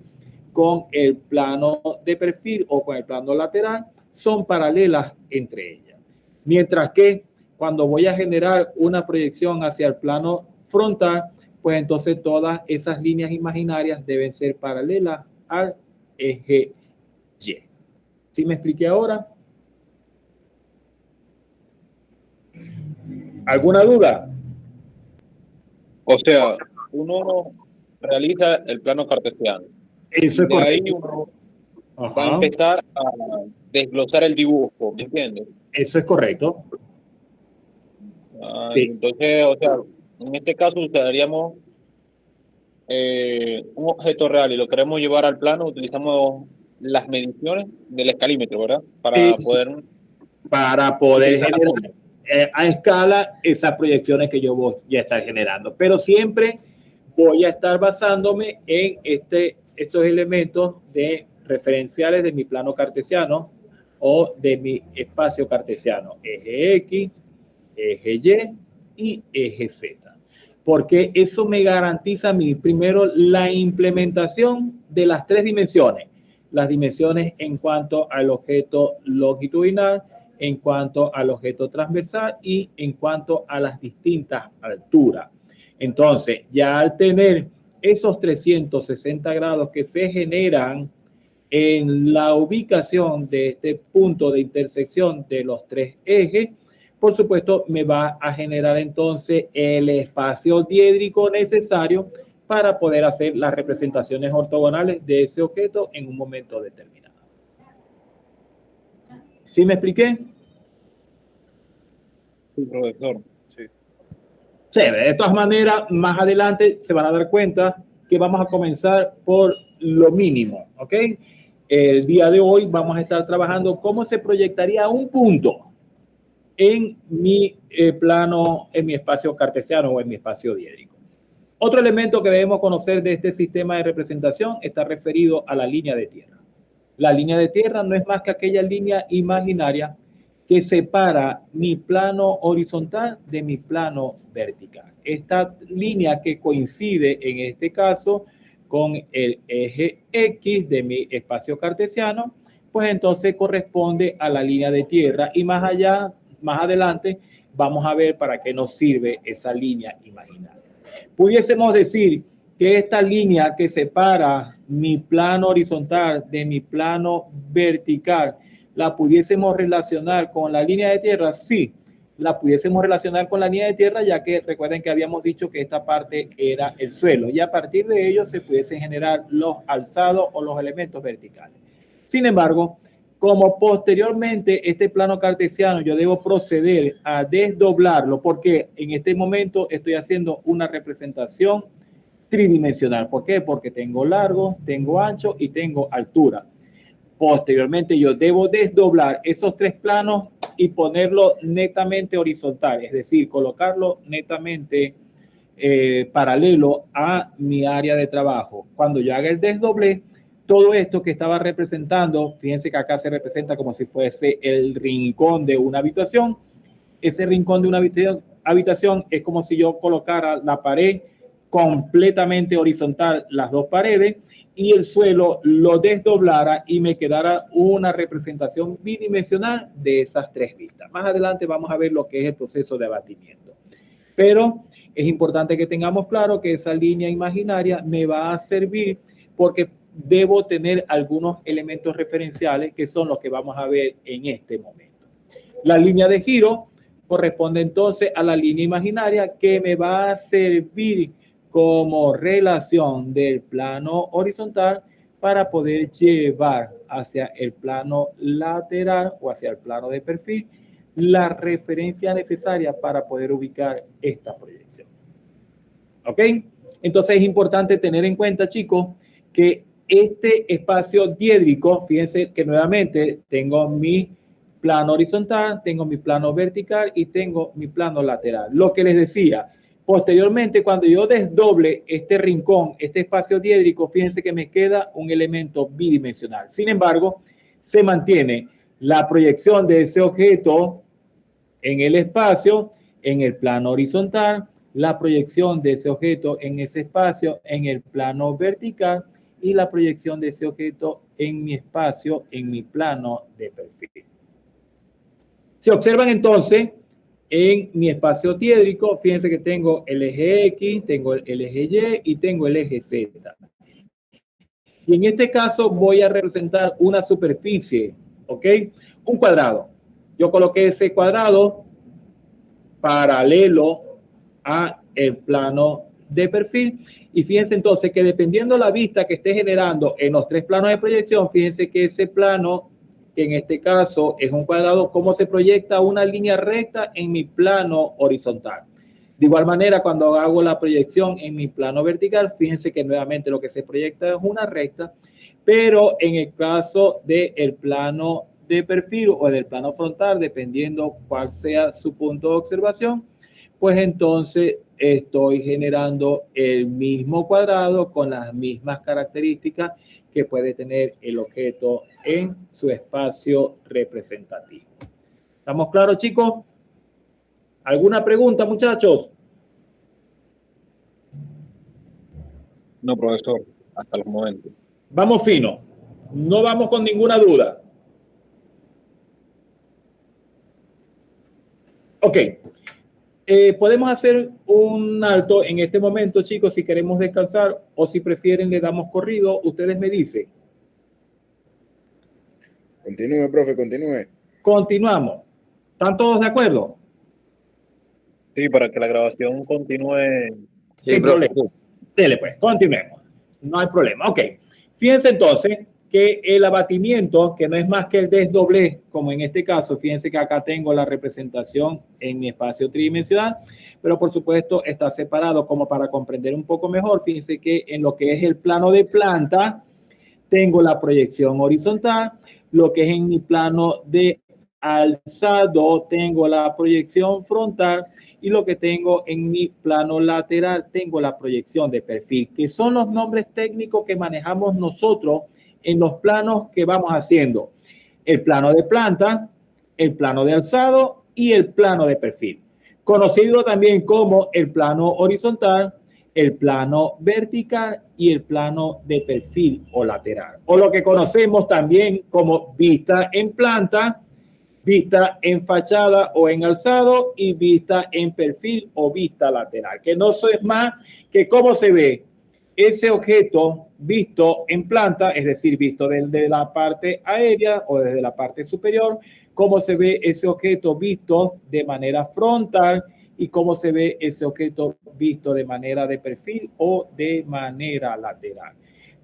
con el plano de perfil o con el plano lateral son paralelas entre ellas. Mientras que cuando voy a generar una proyección hacia el plano frontal, pues entonces todas esas líneas imaginarias deben ser paralelas al eje Y. ¿Sí me expliqué ahora? ¿Alguna duda? O sea, uno realiza el plano cartesiano. Eso es de ahí correcto. uno va a empezar a desglosar el dibujo, ¿me entiendes? Eso es correcto. Sí. Entonces, o sea, en este caso utilizaríamos un objeto real y lo queremos llevar al plano, utilizamos las mediciones del escalímetro, ¿verdad? Para poder para poder generar a escala esas proyecciones que yo voy a estar generando. Pero siempre voy a estar basándome en estos elementos de referenciales de mi plano cartesiano o de mi espacio cartesiano, eje X, eje Y y eje Z. Porque eso me garantiza a mí, primero, la implementación de las tres dimensiones. Las dimensiones en cuanto al objeto longitudinal, en cuanto al objeto transversal y en cuanto a las distintas alturas. Entonces, ya al tener esos 360 grados que se generan en la ubicación de este punto de intersección de los tres ejes, por supuesto, me va a generar entonces el espacio diédrico necesario para poder hacer las representaciones ortogonales de ese objeto en un momento determinado. ¿Sí me expliqué? Sí, profesor. Sí. Chévere. De todas maneras, más adelante se van a dar cuenta que vamos a comenzar por lo mínimo, ¿ok? El día de hoy vamos a estar trabajando cómo se proyectaría un punto en mi plano, en mi espacio cartesiano o en mi espacio diédrico. Otro elemento que debemos conocer de este sistema de representación está referido a la línea de tierra. La línea de tierra no es más que aquella línea imaginaria que separa mi plano horizontal de mi plano vertical. Esta línea que coincide en este caso con el eje X de mi espacio cartesiano, pues entonces corresponde a la línea de tierra y más allá, más adelante, vamos a ver para qué nos sirve esa línea imaginaria. Pudiésemos decir que esta línea que separa mi plano horizontal de mi plano vertical, ¿la pudiésemos relacionar con la línea de tierra? Sí, la pudiésemos relacionar con la línea de tierra, ya que recuerden que habíamos dicho que esta parte era el suelo y a partir de ello se pudiesen generar los alzados o los elementos verticales. Sin embargo, como posteriormente este plano cartesiano yo debo proceder a desdoblarlo porque en este momento estoy haciendo una representación tridimensional. ¿Por qué? Porque tengo largo, tengo ancho y tengo altura. Posteriormente yo debo desdoblar esos tres planos y ponerlo netamente horizontal, es decir, colocarlo netamente paralelo a mi área de trabajo. Cuando yo haga el desdoble, todo esto que estaba representando, fíjense que acá se representa como si fuese el rincón de una habitación. Ese rincón de una habitación es como si yo colocara la pared completamente horizontal, las dos paredes, y el suelo lo desdoblara y me quedara una representación bidimensional de esas tres vistas. Más adelante vamos a ver lo que es el proceso de abatimiento. Pero es importante que tengamos claro que esa línea imaginaria me va a servir porque debo tener algunos elementos referenciales que son los que vamos a ver en este momento. La línea de giro corresponde entonces a la línea imaginaria que me va a servir como relación del plano horizontal para poder llevar hacia el plano lateral o hacia el plano de perfil la referencia necesaria para poder ubicar esta proyección. ¿Ok? Entonces es importante tener en cuenta, chicos, que este espacio diédrico, fíjense que nuevamente tengo mi plano horizontal, tengo mi plano vertical y tengo mi plano lateral. Lo que les decía, posteriormente cuando yo desdoble este rincón, este espacio diédrico, fíjense que me queda un elemento bidimensional. Sin embargo, se mantiene la proyección de ese objeto en el espacio, en el plano horizontal, la proyección de ese objeto en ese espacio, en el plano vertical, y la proyección de ese objeto en mi espacio, en mi plano de perfil. Se observan entonces en mi espacio diédrico, fíjense que tengo el eje X, tengo el eje Y y tengo el eje Z. Y en este caso voy a representar una superficie, ¿ok? Un cuadrado. Yo coloqué ese cuadrado paralelo a el plano de perfil. Y fíjense entonces que dependiendo la vista que esté generando en los tres planos de proyección, fíjense que ese plano, que en este caso es un cuadrado, cómo se proyecta una línea recta en mi plano horizontal. De igual manera, cuando hago la proyección en mi plano vertical, fíjense que nuevamente lo que se proyecta es una recta, pero en el caso del plano de perfil o del plano frontal, dependiendo cuál sea su punto de observación, pues entonces estoy generando el mismo cuadrado con las mismas características que puede tener el objeto en su espacio representativo. ¿Estamos claros, chicos? ¿Alguna pregunta, muchachos? No, profesor, hasta los momentos. Vamos fino. No vamos con ninguna duda. Ok. Podemos hacer un alto en este momento, chicos, si queremos descansar o si prefieren le damos corrido. Ustedes me dicen. Continúe, profe, continúe. Continuamos. ¿Están todos de acuerdo? Sí, para que la grabación continúe. Sin problema. Dele pues, continuemos. No hay problema. Ok. Fíjense entonces que el abatimiento, que no es más que el desdoblez, como en este caso, fíjense que acá tengo la representación en espacio tridimensional, pero por supuesto está separado como para comprender un poco mejor. Fíjense que en lo que es el plano de planta, tengo la proyección horizontal, lo que es en mi plano de alzado, tengo la proyección frontal, y lo que tengo en mi plano lateral, tengo la proyección de perfil, que son los nombres técnicos que manejamos nosotros en los planos que vamos haciendo. El plano de planta, el plano de alzado y el plano de perfil. Conocido también como el plano horizontal, el plano vertical y el plano de perfil o lateral. O lo que conocemos también como vista en planta, vista en fachada o en alzado y vista en perfil o vista lateral, que no es más que cómo se ve ese objeto visto en planta, es decir, visto desde la parte aérea o desde la parte superior, cómo se ve ese objeto visto de manera frontal y cómo se ve ese objeto visto de manera de perfil o de manera lateral.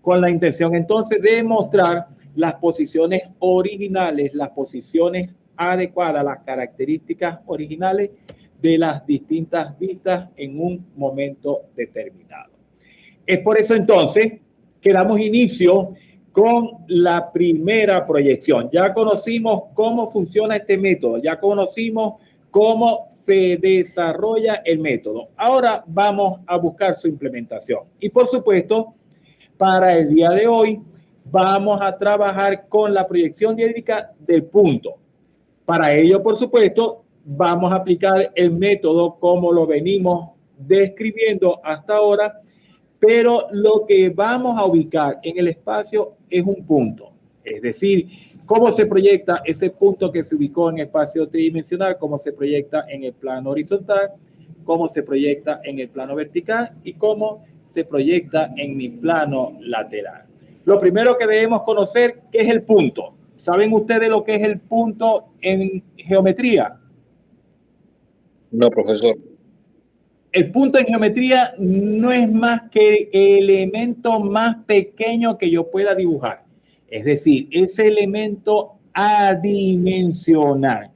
Con la intención entonces de mostrar las posiciones originales, las posiciones adecuadas, las características originales de las distintas vistas en un momento determinado. Es por eso entonces que damos inicio con la primera proyección. Ya conocimos cómo funciona este método, ya conocimos cómo se desarrolla el método. Ahora vamos a buscar su implementación. Y por supuesto, para el día de hoy vamos a trabajar con la proyección diédrica del punto. Para ello, por supuesto, vamos a aplicar el método como lo venimos describiendo hasta ahora, pero lo que vamos a ubicar en el espacio es un punto. Es decir, cómo se proyecta ese punto que se ubicó en espacio tridimensional, cómo se proyecta en el plano horizontal, cómo se proyecta en el plano vertical y cómo se proyecta en mi plano lateral. Lo primero que debemos conocer, ¿qué es el punto? ¿Saben ustedes lo que es el punto en geometría? No, profesor. El punto en geometría no es más que el elemento más pequeño que yo pueda dibujar. Es decir, ese elemento adimensional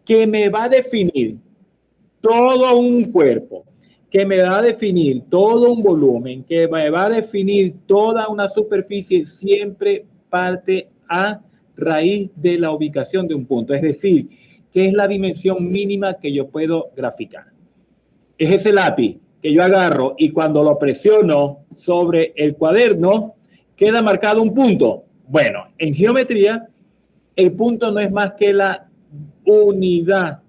que me va a definir todo un cuerpo, que me va a definir todo un volumen, que me va a definir toda una superficie, siempre parte a raíz de la ubicación de un punto. Es decir, que es la dimensión mínima que yo puedo graficar. Es ese lápiz que yo agarro y cuando lo presiono sobre el cuaderno, queda marcado un punto. Bueno, en geometría, el punto no es más que la unidad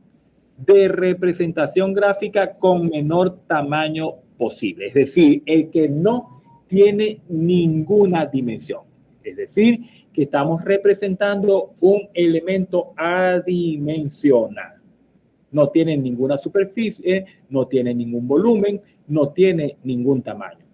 de representación gráfica con menor tamaño posible. Es decir, el que no tiene ninguna dimensión. Es decir, que estamos representando un elemento adimensional. No tiene ninguna superficie, no tiene ningún volumen, no tiene ningún tamaño.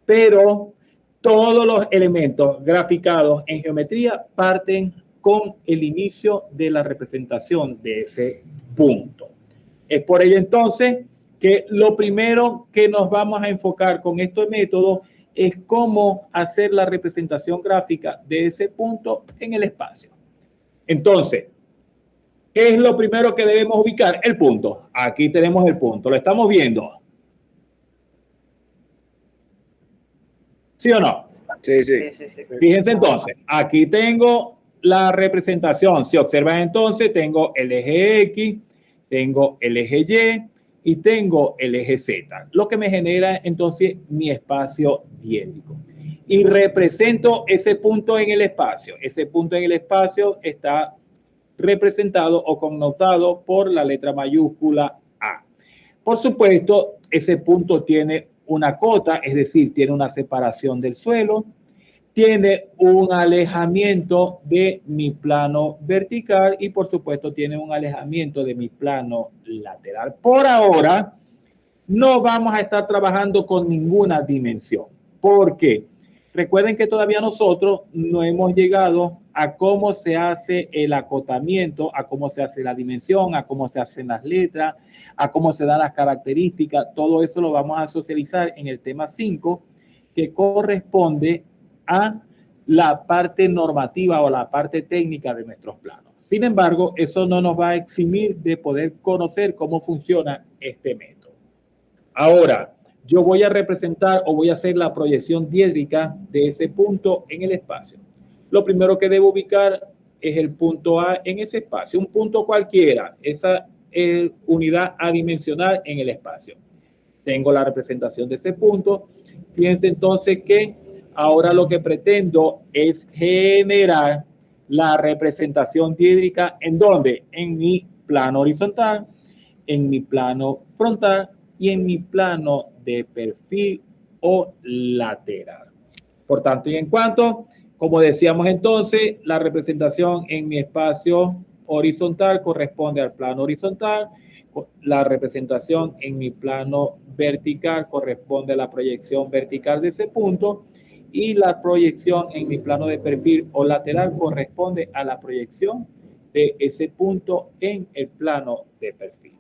Pero todos los elementos graficados en geometría parten con el inicio de la representación de ese punto. Es por ello entonces que lo primero que nos vamos a enfocar con estos métodos es cómo hacer la representación gráfica de ese punto en el espacio. Entonces, ¿qué es lo primero que debemos ubicar? El punto. Aquí tenemos el punto. ¿Lo estamos viendo? ¿Sí o no? Sí. Sí. Fíjense entonces, aquí tengo la representación. Si observan entonces, tengo el eje X, tengo el eje Y y tengo el eje Z, lo que me genera entonces mi espacio diédrico. Y represento ese punto en el espacio. Ese punto en el espacio está representado o connotado por la letra mayúscula A. Por supuesto, ese punto tiene una cota, es decir, tiene una separación del suelo, tiene un alejamiento de mi plano vertical y por supuesto tiene un alejamiento de mi plano lateral. Por ahora, no vamos a estar trabajando con ninguna dimensión. ¿Por qué? Recuerden que todavía nosotros no hemos llegado a cómo se hace el acotamiento, a cómo se hace la dimensión, a cómo se hacen las letras, a cómo se dan las características. Todo eso lo vamos a socializar en el tema 5, que corresponde a la parte normativa o la parte técnica de nuestros planos. Sin embargo, eso no nos va a eximir de poder conocer cómo funciona este método. Ahora, yo voy a representar o voy a hacer la proyección diédrica de ese punto en el espacio. Lo primero que debo ubicar es el punto A en ese espacio, un punto cualquiera, esa unidad adimensional en el espacio. Tengo la representación de ese punto. Fíjense entonces que ahora lo que pretendo es generar la representación diédrica ¿en dónde? En mi plano horizontal, en mi plano frontal y en mi plano de perfil o lateral. Por tanto y en cuanto, como decíamos entonces, la representación en mi espacio horizontal corresponde al plano horizontal, la representación en mi plano vertical corresponde a la proyección vertical de ese punto y la proyección en mi plano de perfil o lateral corresponde a la proyección de ese punto en el plano de perfil.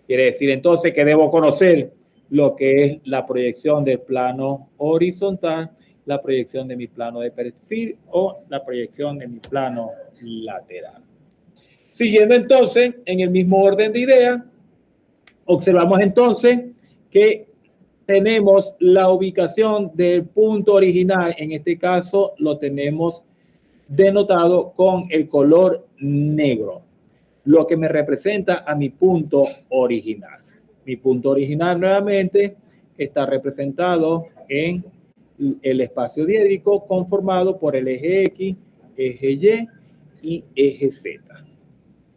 Quiere decir entonces que debo conocer lo que es la proyección del plano horizontal, la proyección de mi plano de perfil o la proyección de mi plano lateral. Siguiendo entonces en el mismo orden de ideas, observamos entonces que tenemos la ubicación del punto original. En este caso lo tenemos denotado con el color negro, lo que me representa a mi punto original. Mi punto original nuevamente está representado en el espacio diédrico conformado por el eje X, eje Y y eje Z.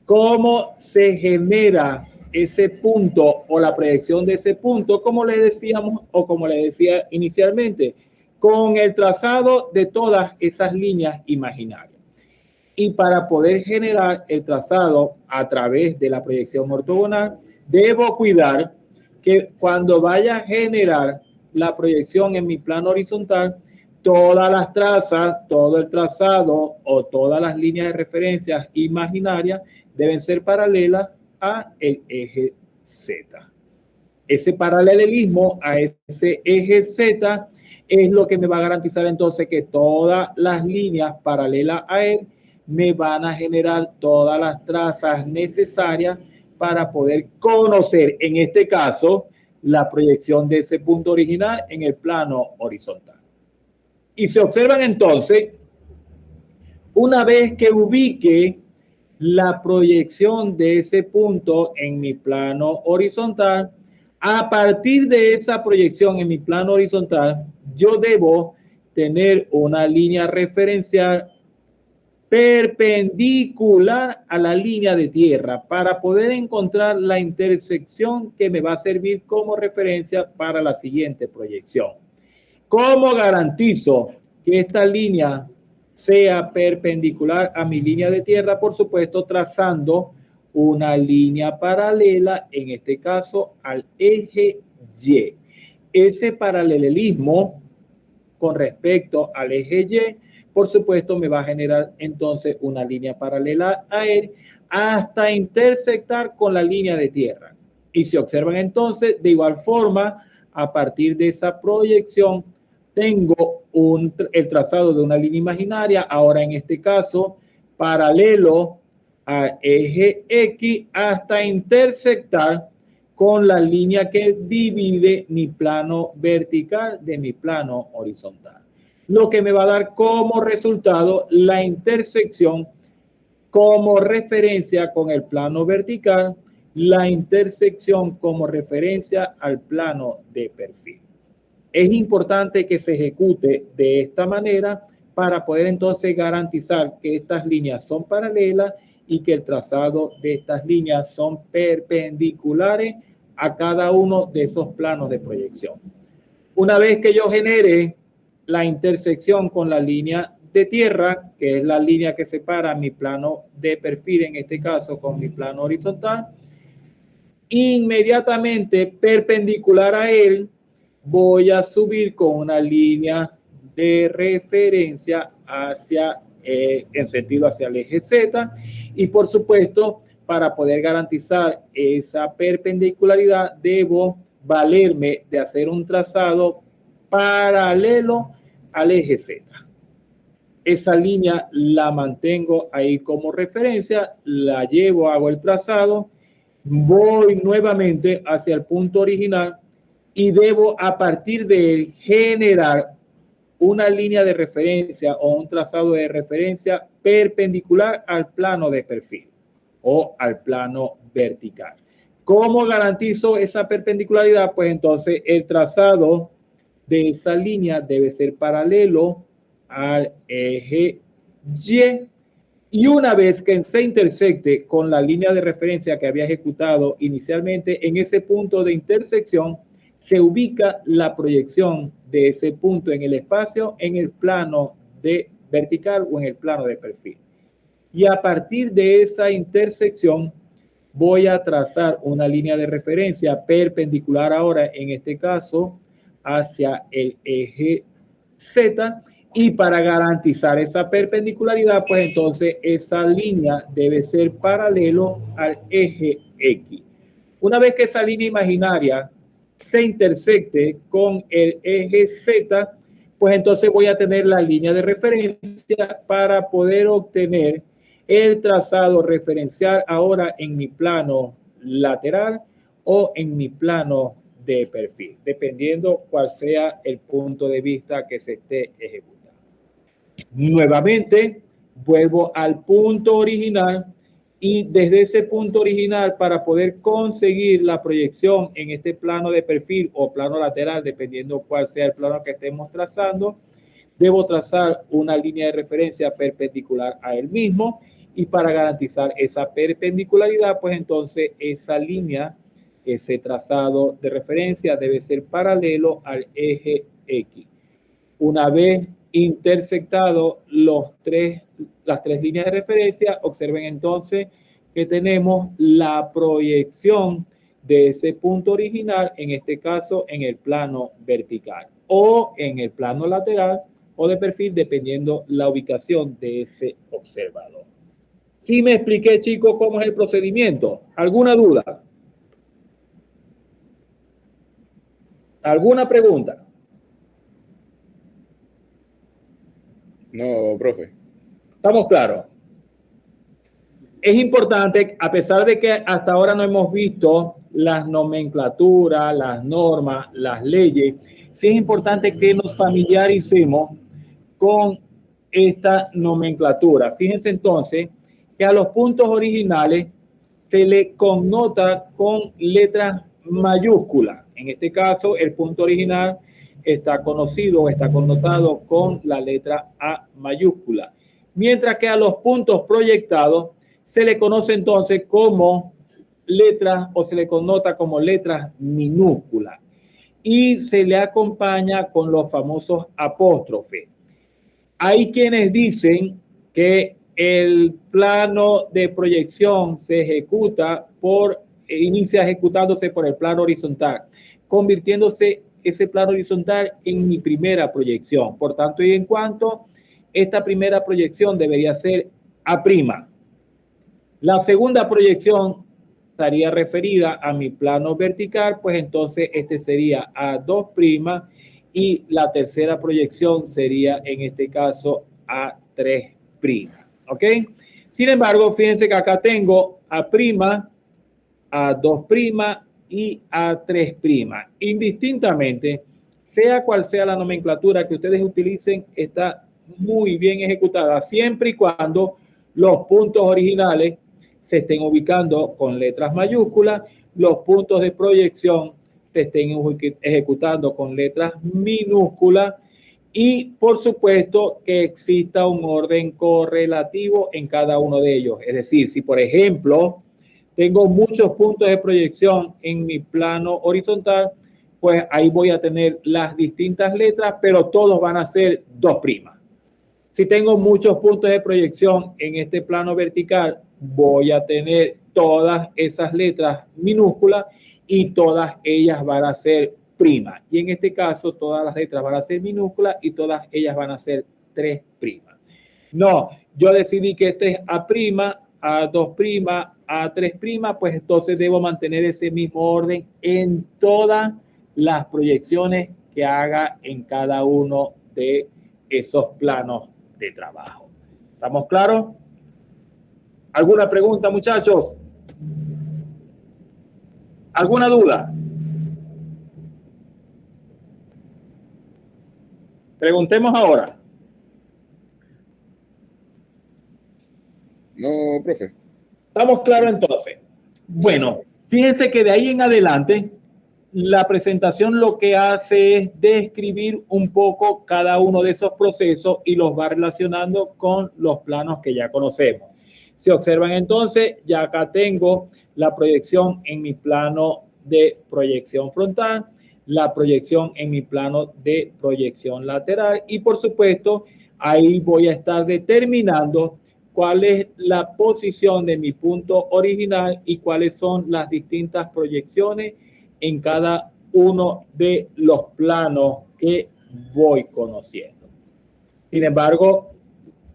¿Cómo se genera ese punto o la proyección de ese punto? Como les decíamos o como les decía inicialmente, con el trazado de todas esas líneas imaginarias. Y para poder generar el trazado a través de la proyección ortogonal, debo cuidar que cuando vaya a generar la proyección en mi plano horizontal, todas las trazas, todo el trazado o todas las líneas de referencia imaginarias deben ser paralelas a el eje Z. Ese paralelismo a ese eje Z es lo que me va a garantizar entonces que todas las líneas paralelas a él me van a generar todas las trazas necesarias para poder conocer, en este caso, la proyección de ese punto original en el plano horizontal. Y se observan entonces, una vez que ubique la proyección de ese punto en mi plano horizontal, a partir de esa proyección en mi plano horizontal, yo debo tener una línea referencial perpendicular a la línea de tierra para poder encontrar la intersección que me va a servir como referencia para la siguiente proyección. ¿Cómo garantizo que esta línea sea perpendicular a mi línea de tierra? Por supuesto, trazando una línea paralela, en este caso al eje Y. Ese paralelismo con respecto al eje Y, por supuesto, me va a generar entonces una línea paralela a él hasta intersectar con la línea de tierra. Y si observan entonces, de igual forma, a partir de esa proyección, tengo el trazado de una línea imaginaria, ahora en este caso, paralelo al eje X hasta intersectar con la línea que divide mi plano vertical de mi plano horizontal. lo que me va a dar como resultado la intersección como referencia con el plano vertical, la intersección como referencia al plano de perfil. Es importante que se ejecute de esta manera para poder entonces garantizar que estas líneas son paralelas y que el trazado de estas líneas son perpendiculares a cada uno de esos planos de proyección. Una vez que yo genere la intersección con la línea de tierra, que es la línea que separa mi plano de perfil, en este caso con mi plano horizontal, inmediatamente perpendicular a él, voy a subir con una línea de referencia hacia, en sentido hacia el eje Z, y por supuesto, para poder garantizar esa perpendicularidad, debo valerme de hacer un trazado paralelo al eje Z. Esa línea la mantengo ahí como referencia, la llevo, hago el trazado, voy nuevamente hacia el punto original y debo a partir de él generar una línea de referencia o un trazado de referencia perpendicular al plano de perfil o al plano vertical. ¿Cómo garantizo esa perpendicularidad? Pues entonces el trazado de esa línea debe ser paralelo al eje Y una vez que se intersecte con la línea de referencia que había ejecutado inicialmente, en ese punto de intersección se ubica la proyección de ese punto en el espacio en el plano de vertical o en el plano de perfil. Y a partir de esa intersección voy a trazar una línea de referencia perpendicular ahora, en este caso, hacia el eje Z. Y para garantizar esa perpendicularidad, pues entonces esa línea debe ser paralelo al eje X. Una vez que esa línea imaginaria se intersecte con el eje Z, pues entonces voy a tener la línea de referencia para poder obtener el trazado referencial ahora en mi plano lateral o en mi plano de perfil, dependiendo cuál sea el punto de vista que se esté ejecutando. Nuevamente, vuelvo al punto original y desde ese punto original, para poder conseguir la proyección en este plano de perfil o plano lateral, dependiendo cuál sea el plano que estemos trazando, debo trazar una línea de referencia perpendicular a él mismo, y para garantizar esa perpendicularidad, pues entonces esa línea, ese trazado de referencia debe ser paralelo al eje X. Una vez intersectado las tres líneas de referencia, observen entonces que tenemos la proyección de ese punto original, en este caso en el plano vertical o en el plano lateral o de perfil, dependiendo la ubicación de ese observador. ¿Sí me expliqué, chicos, cómo es el procedimiento? ¿Alguna duda? ¿Alguna pregunta? No, profe. ¿Estamos claros? Es importante, a pesar de que hasta ahora no hemos visto las nomenclaturas, las normas, las leyes, sí es importante que nos familiaricemos con esta nomenclatura. Fíjense entonces que a los puntos originales se le connota con letras mayúsculas. En este caso, el punto original está conocido o está connotado con la letra A mayúscula. Mientras que a los puntos proyectados se le conoce entonces como letras o se le connota como letras minúsculas. Y se le acompaña con los famosos apóstrofes. Hay quienes dicen que el plano de proyección se ejecuta inicia ejecutándose por el plano horizontal, convirtiéndose ese plano horizontal en mi primera proyección. Por tanto, y en cuanto esta primera proyección debería ser A'. La segunda proyección estaría referida a mi plano vertical, pues entonces este sería A2', y la tercera proyección sería en este caso A3'. ¿Ok? Sin embargo, fíjense que acá tengo A', A2' y A3'. Indistintamente, sea cual sea la nomenclatura que ustedes utilicen, está muy bien ejecutada, siempre y cuando los puntos originales se estén ubicando con letras mayúsculas, los puntos de proyección se estén ejecutando con letras minúsculas y, por supuesto, que exista un orden correlativo en cada uno de ellos. Es decir, si, por ejemplo, tengo muchos puntos de proyección en mi plano horizontal, pues ahí voy a tener las distintas letras, pero todos van a ser 2'. Si tengo muchos puntos de proyección en este plano vertical, voy a tener todas esas letras minúsculas y todas ellas van a ser prima. Y en este caso, todas las letras van a ser minúsculas y todas ellas van a ser 3'. No, yo decidí que este es A', A2', A3', pues entonces debo mantener ese mismo orden en todas las proyecciones que haga en cada uno de esos planos de trabajo. ¿Estamos claros? ¿Alguna pregunta, muchachos? ¿Alguna duda? Preguntemos ahora. No, profe. ¿Estamos claros entonces? Bueno, fíjense que de ahí en adelante la presentación lo que hace es describir un poco cada uno de esos procesos y los va relacionando con los planos que ya conocemos. Si observan entonces, ya acá tengo la proyección en mi plano de proyección frontal, la proyección en mi plano de proyección lateral y, por supuesto, ahí voy a estar determinando cuál es la posición de mi punto original y cuáles son las distintas proyecciones en cada uno de los planos que voy conociendo. Sin embargo,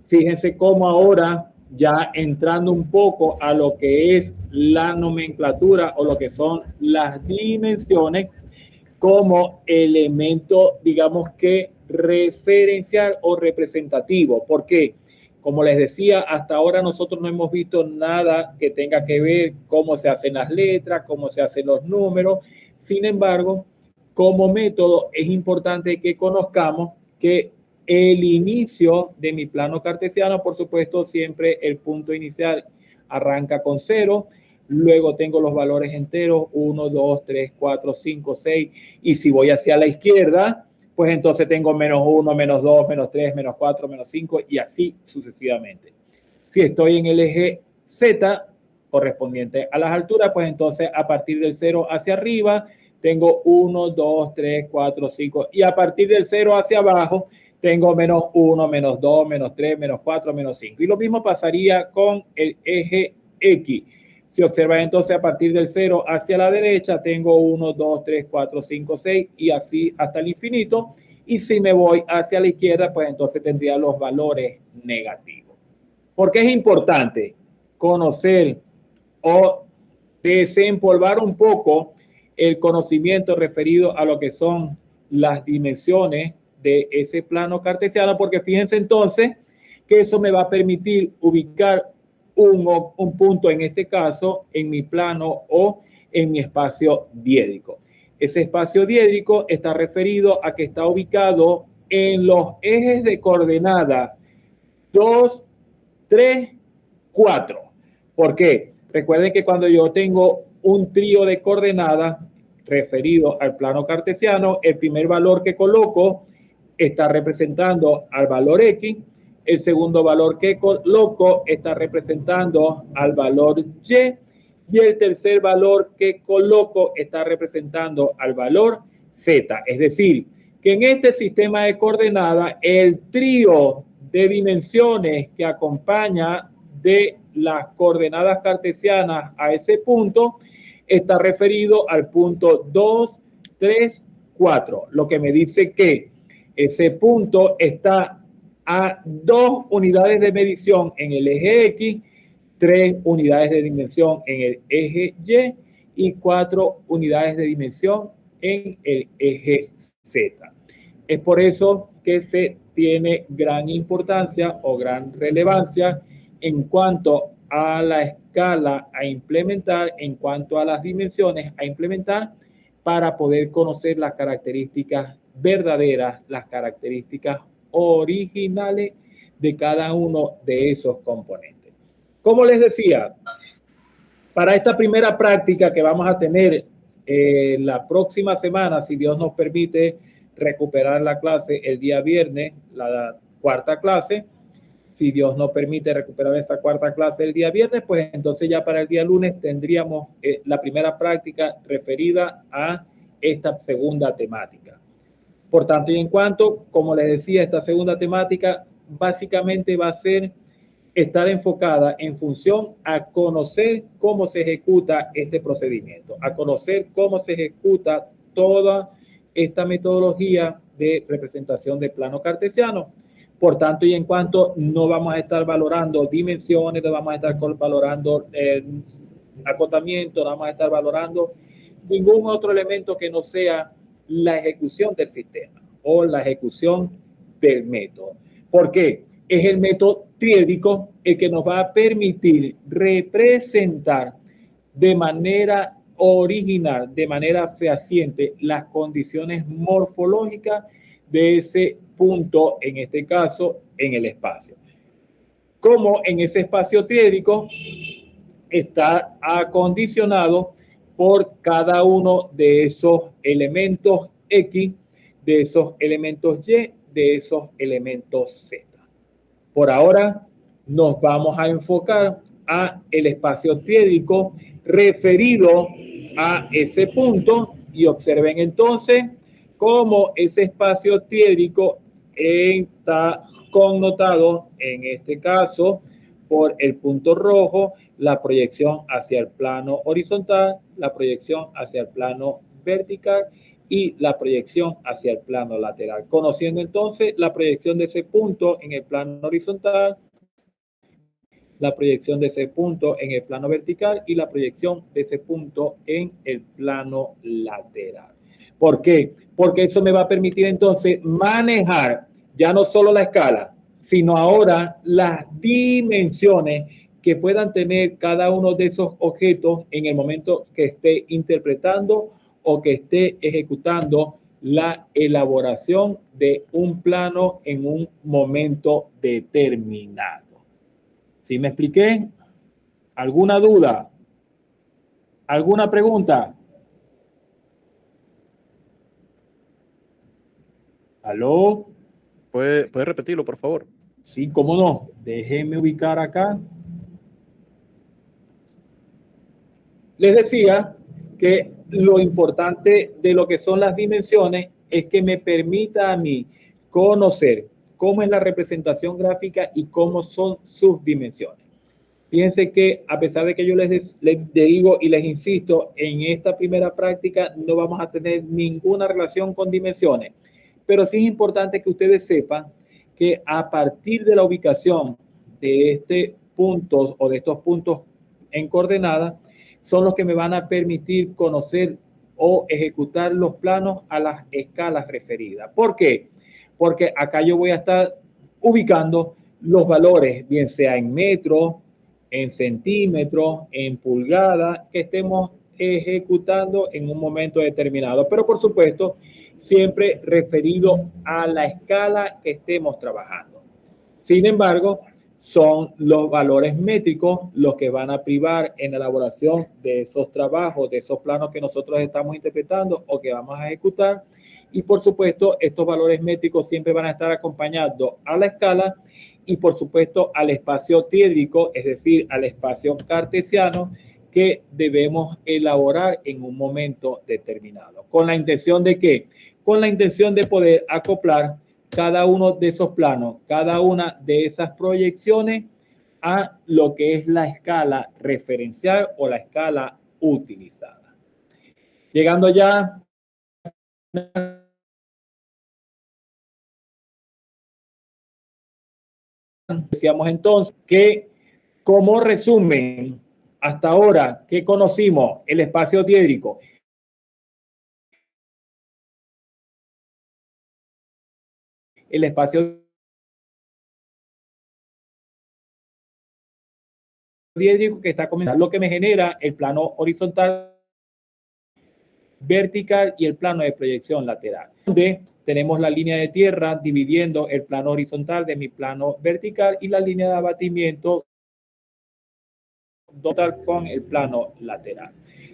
fíjense cómo ahora, ya entrando un poco a lo que es la nomenclatura o lo que son las dimensiones, como elemento, digamos que referencial o representativo. ¿Por qué? Como les decía, hasta ahora nosotros no hemos visto nada que tenga que ver cómo se hacen las letras, cómo se hacen los números. Sin embargo, como método es importante que conozcamos que el inicio de mi plano cartesiano, por supuesto, siempre el punto inicial arranca con 0. Luego tengo los valores enteros, 1, 2, 3, 4, 5, 6. Y si voy hacia la izquierda, pues entonces tengo -1, -2, -3, -4, -5 y así sucesivamente. Si estoy en el eje Z, correspondiente a las alturas, pues entonces a partir del 0 hacia arriba, tengo 1, 2, 3, 4, 5. Y a partir del 0 hacia abajo, tengo -1, -2, -3, -4, -5. Y lo mismo pasaría con el eje X. Si observan entonces a partir del 0 hacia la derecha, tengo 1, 2, 3, 4, 5, 6 y así hasta el infinito. Y si me voy hacia la izquierda, pues entonces tendría los valores negativos. ¿Por qué es importante conocer o desempolvar un poco el conocimiento referido a lo que son las dimensiones de ese plano cartesiano? Porque fíjense entonces que eso me va a permitir ubicar un punto, en este caso, en mi plano o en mi espacio diédrico. Ese espacio diédrico está referido a que está ubicado en los ejes de coordenada 2, 3, 4. ¿Por qué? Recuerden que cuando yo tengo un trío de coordenadas referido al plano cartesiano, el primer valor que coloco está representando al valor X, el segundo valor que coloco está representando al valor Y y el tercer valor que coloco está representando al valor Z. Es decir, que en este sistema de coordenadas, el trío de dimensiones que acompaña de las coordenadas cartesianas a ese punto está referido al punto 2, 3, 4, lo que me dice que ese punto está a 2 unidades de medición en el eje X, 3 unidades de dimensión en el eje Y y 4 unidades de dimensión en el eje Z. Es por eso que se tiene gran importancia o gran relevancia en cuanto a la escala a implementar, en cuanto a las dimensiones a implementar, para poder conocer las características verdaderas las características originales de cada uno de esos componentes. Como les decía, para esta primera práctica que vamos a tener la próxima semana, si Dios nos permite recuperar la clase el día viernes, la cuarta clase, si Dios nos permite recuperar esa cuarta clase el día viernes, pues entonces ya para el día lunes tendríamos la primera práctica referida a esta segunda temática. Por tanto y en cuanto, como les decía, esta segunda temática básicamente va a ser estar enfocada en función a conocer cómo se ejecuta este procedimiento, a conocer cómo se ejecuta toda esta metodología de representación de plano cartesiano. Por tanto y en cuanto, no vamos a estar valorando dimensiones, no vamos a estar valorando acotamiento, no vamos a estar valorando ningún otro elemento que no sea la ejecución del sistema o la ejecución del método. ¿Por qué? Es el método triédico el que nos va a permitir representar de manera original, de manera fehaciente, las condiciones morfológicas de ese punto, en este caso, en el espacio. Como en ese espacio triédico está acondicionado por cada uno de esos elementos X, de esos elementos Y, de esos elementos Z. Por ahora nos vamos a enfocar a el espacio triédico referido a ese punto y observen entonces cómo ese espacio triédico está connotado en este caso por el punto rojo, la proyección hacia el plano horizontal, la proyección hacia el plano vertical y la proyección hacia el plano lateral. Conociendo entonces la proyección de ese punto en el plano horizontal, la proyección de ese punto en el plano vertical y la proyección de ese punto en el plano lateral. ¿Por qué? Porque eso me va a permitir entonces manejar ya no solo la escala, sino ahora las dimensiones que puedan tener cada uno de esos objetos en el momento que esté interpretando o que esté ejecutando la elaboración de un plano en un momento determinado. ¿Sí me expliqué? ¿Alguna duda? ¿Alguna pregunta? ¿Aló? ¿Puede repetirlo, por favor? Sí, cómo no. Déjenme ubicar acá. Les decía que lo importante de lo que son las dimensiones es que me permita a mí conocer cómo es la representación gráfica y cómo son sus dimensiones. Fíjense que a pesar de que yo les digo y les insisto, en esta primera práctica no vamos a tener ninguna relación con dimensiones, pero sí es importante que ustedes sepan que a partir de la ubicación de este punto o de estos puntos en coordenadas, son los que me van a permitir conocer o ejecutar los planos a las escalas referidas. ¿Por qué? Porque acá yo voy a estar ubicando los valores, bien sea en metros, en centímetros, en pulgadas, que estemos ejecutando en un momento determinado. Pero por supuesto, siempre referido a la escala que estemos trabajando. Sin embargo, son los valores métricos los que van a privar en la elaboración de esos trabajos, de esos planos que nosotros estamos interpretando o que vamos a ejecutar. Y por supuesto, estos valores métricos siempre van a estar acompañando a la escala y por supuesto al espacio triédico, es decir, al espacio cartesiano que debemos elaborar en un momento determinado. ¿Con la intención de qué? Con la intención de poder acoplar cada uno de esos planos, cada una de esas proyecciones a lo que es la escala referencial o la escala utilizada. Llegando ya, decíamos entonces que como resumen, hasta ahora que conocimos el espacio triédrico, el espacio triédrico que está comenzando, lo que me genera el plano horizontal vertical y el plano de proyección lateral, donde tenemos la línea de tierra dividiendo el plano horizontal de mi plano vertical y la línea de abatimiento total con el plano lateral.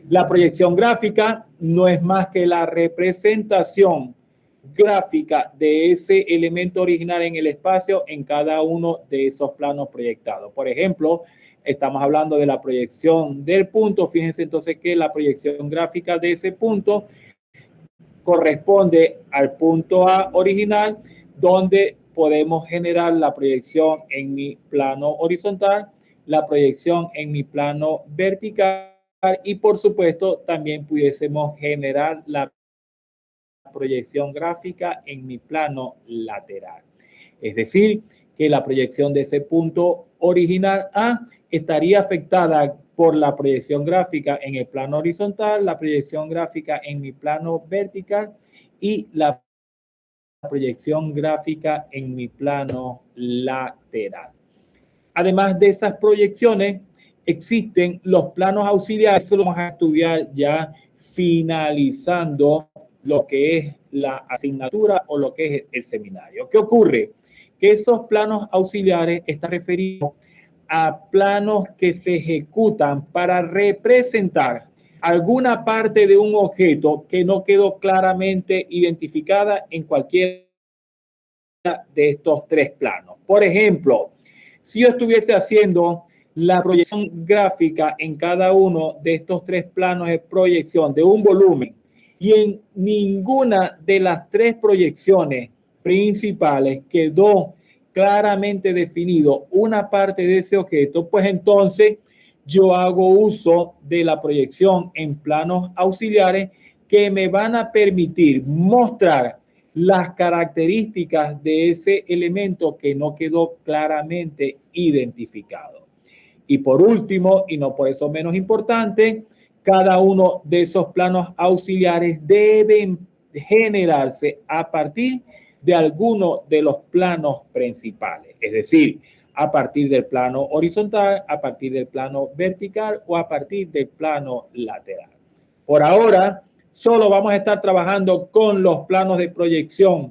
La proyección gráfica no es más que la representación gráfica de ese elemento original en el espacio en cada uno de esos planos proyectados. Por ejemplo, estamos hablando de la proyección del punto. Fíjense entonces que la proyección gráfica de ese punto corresponde al punto A original, donde podemos generar la proyección en mi plano horizontal, la proyección en mi plano vertical y por supuesto también pudiésemos generar la proyección gráfica en mi plano lateral. Es decir, que la proyección de ese punto original A estaría afectada por la proyección gráfica en el plano horizontal, la proyección gráfica en mi plano vertical y la proyección gráfica en mi plano lateral. Además de esas proyecciones, existen los planos auxiliares. Eso lo vamos a estudiar ya finalizando lo que es la asignatura o lo que es el seminario. ¿Qué ocurre? Que esos planos auxiliares están referidos a planos que se ejecutan para representar alguna parte de un objeto que no quedó claramente identificada en cualquiera de estos tres planos. Por ejemplo, si yo estuviese haciendo la proyección gráfica en cada uno de estos tres planos de proyección de un volumen y en ninguna de las tres proyecciones principales quedó claramente definido una parte de ese objeto, pues entonces yo hago uso de la proyección en planos auxiliares que me van a permitir mostrar las características de ese elemento que no quedó claramente identificado. Y por último, y no por eso menos importante, cada uno de esos planos auxiliares deben generarse a partir de alguno de los planos principales, es decir, a partir del plano horizontal, a partir del plano vertical o a partir del plano lateral. Por ahora, solo vamos a estar trabajando con los planos de proyección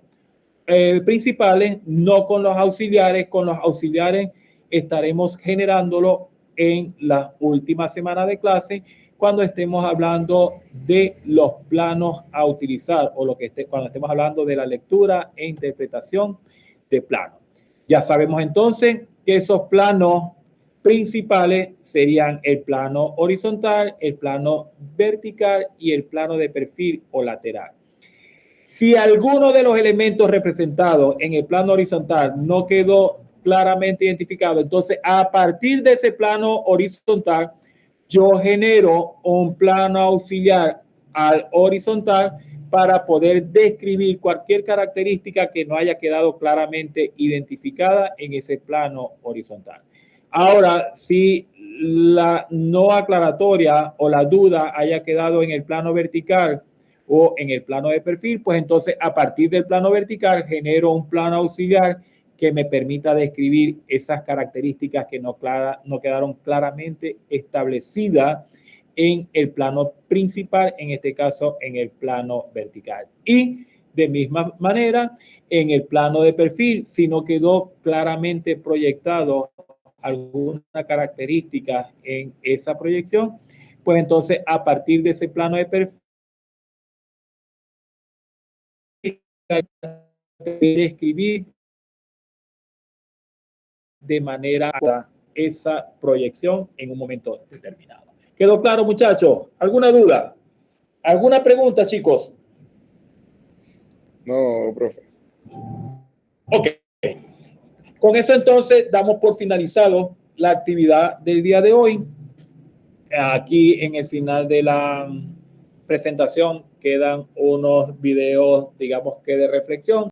principales, no con los auxiliares. Con los auxiliares estaremos generándolo en la última semana de clase cuando estemos hablando de los planos a utilizar o cuando estemos hablando de la lectura e interpretación de planos. Ya sabemos entonces que esos planos principales serían el plano horizontal, el plano vertical y el plano de perfil o lateral. Si alguno de los elementos representados en el plano horizontal no quedó claramente identificado, entonces a partir de ese plano horizontal yo genero un plano auxiliar al horizontal para poder describir cualquier característica que no haya quedado claramente identificada en ese plano horizontal. Ahora, si la no aclaratoria o la duda haya quedado en el plano vertical o en el plano de perfil, pues entonces a partir del plano vertical genero un plano auxiliar que me permita describir esas características que no quedaron claramente establecidas en el plano principal, en este caso en el plano vertical. Y de misma manera, en el plano de perfil, si no quedó claramente proyectado alguna característica en esa proyección, pues entonces a partir de ese plano de perfil, describir de manera esa proyección en un momento determinado. ¿Quedó claro, muchachos? ¿Alguna duda? ¿Alguna pregunta, chicos? No, profe. Ok. Con eso entonces damos por finalizado la actividad del día de hoy. Aquí en el final de la presentación quedan unos videos, digamos que de reflexión.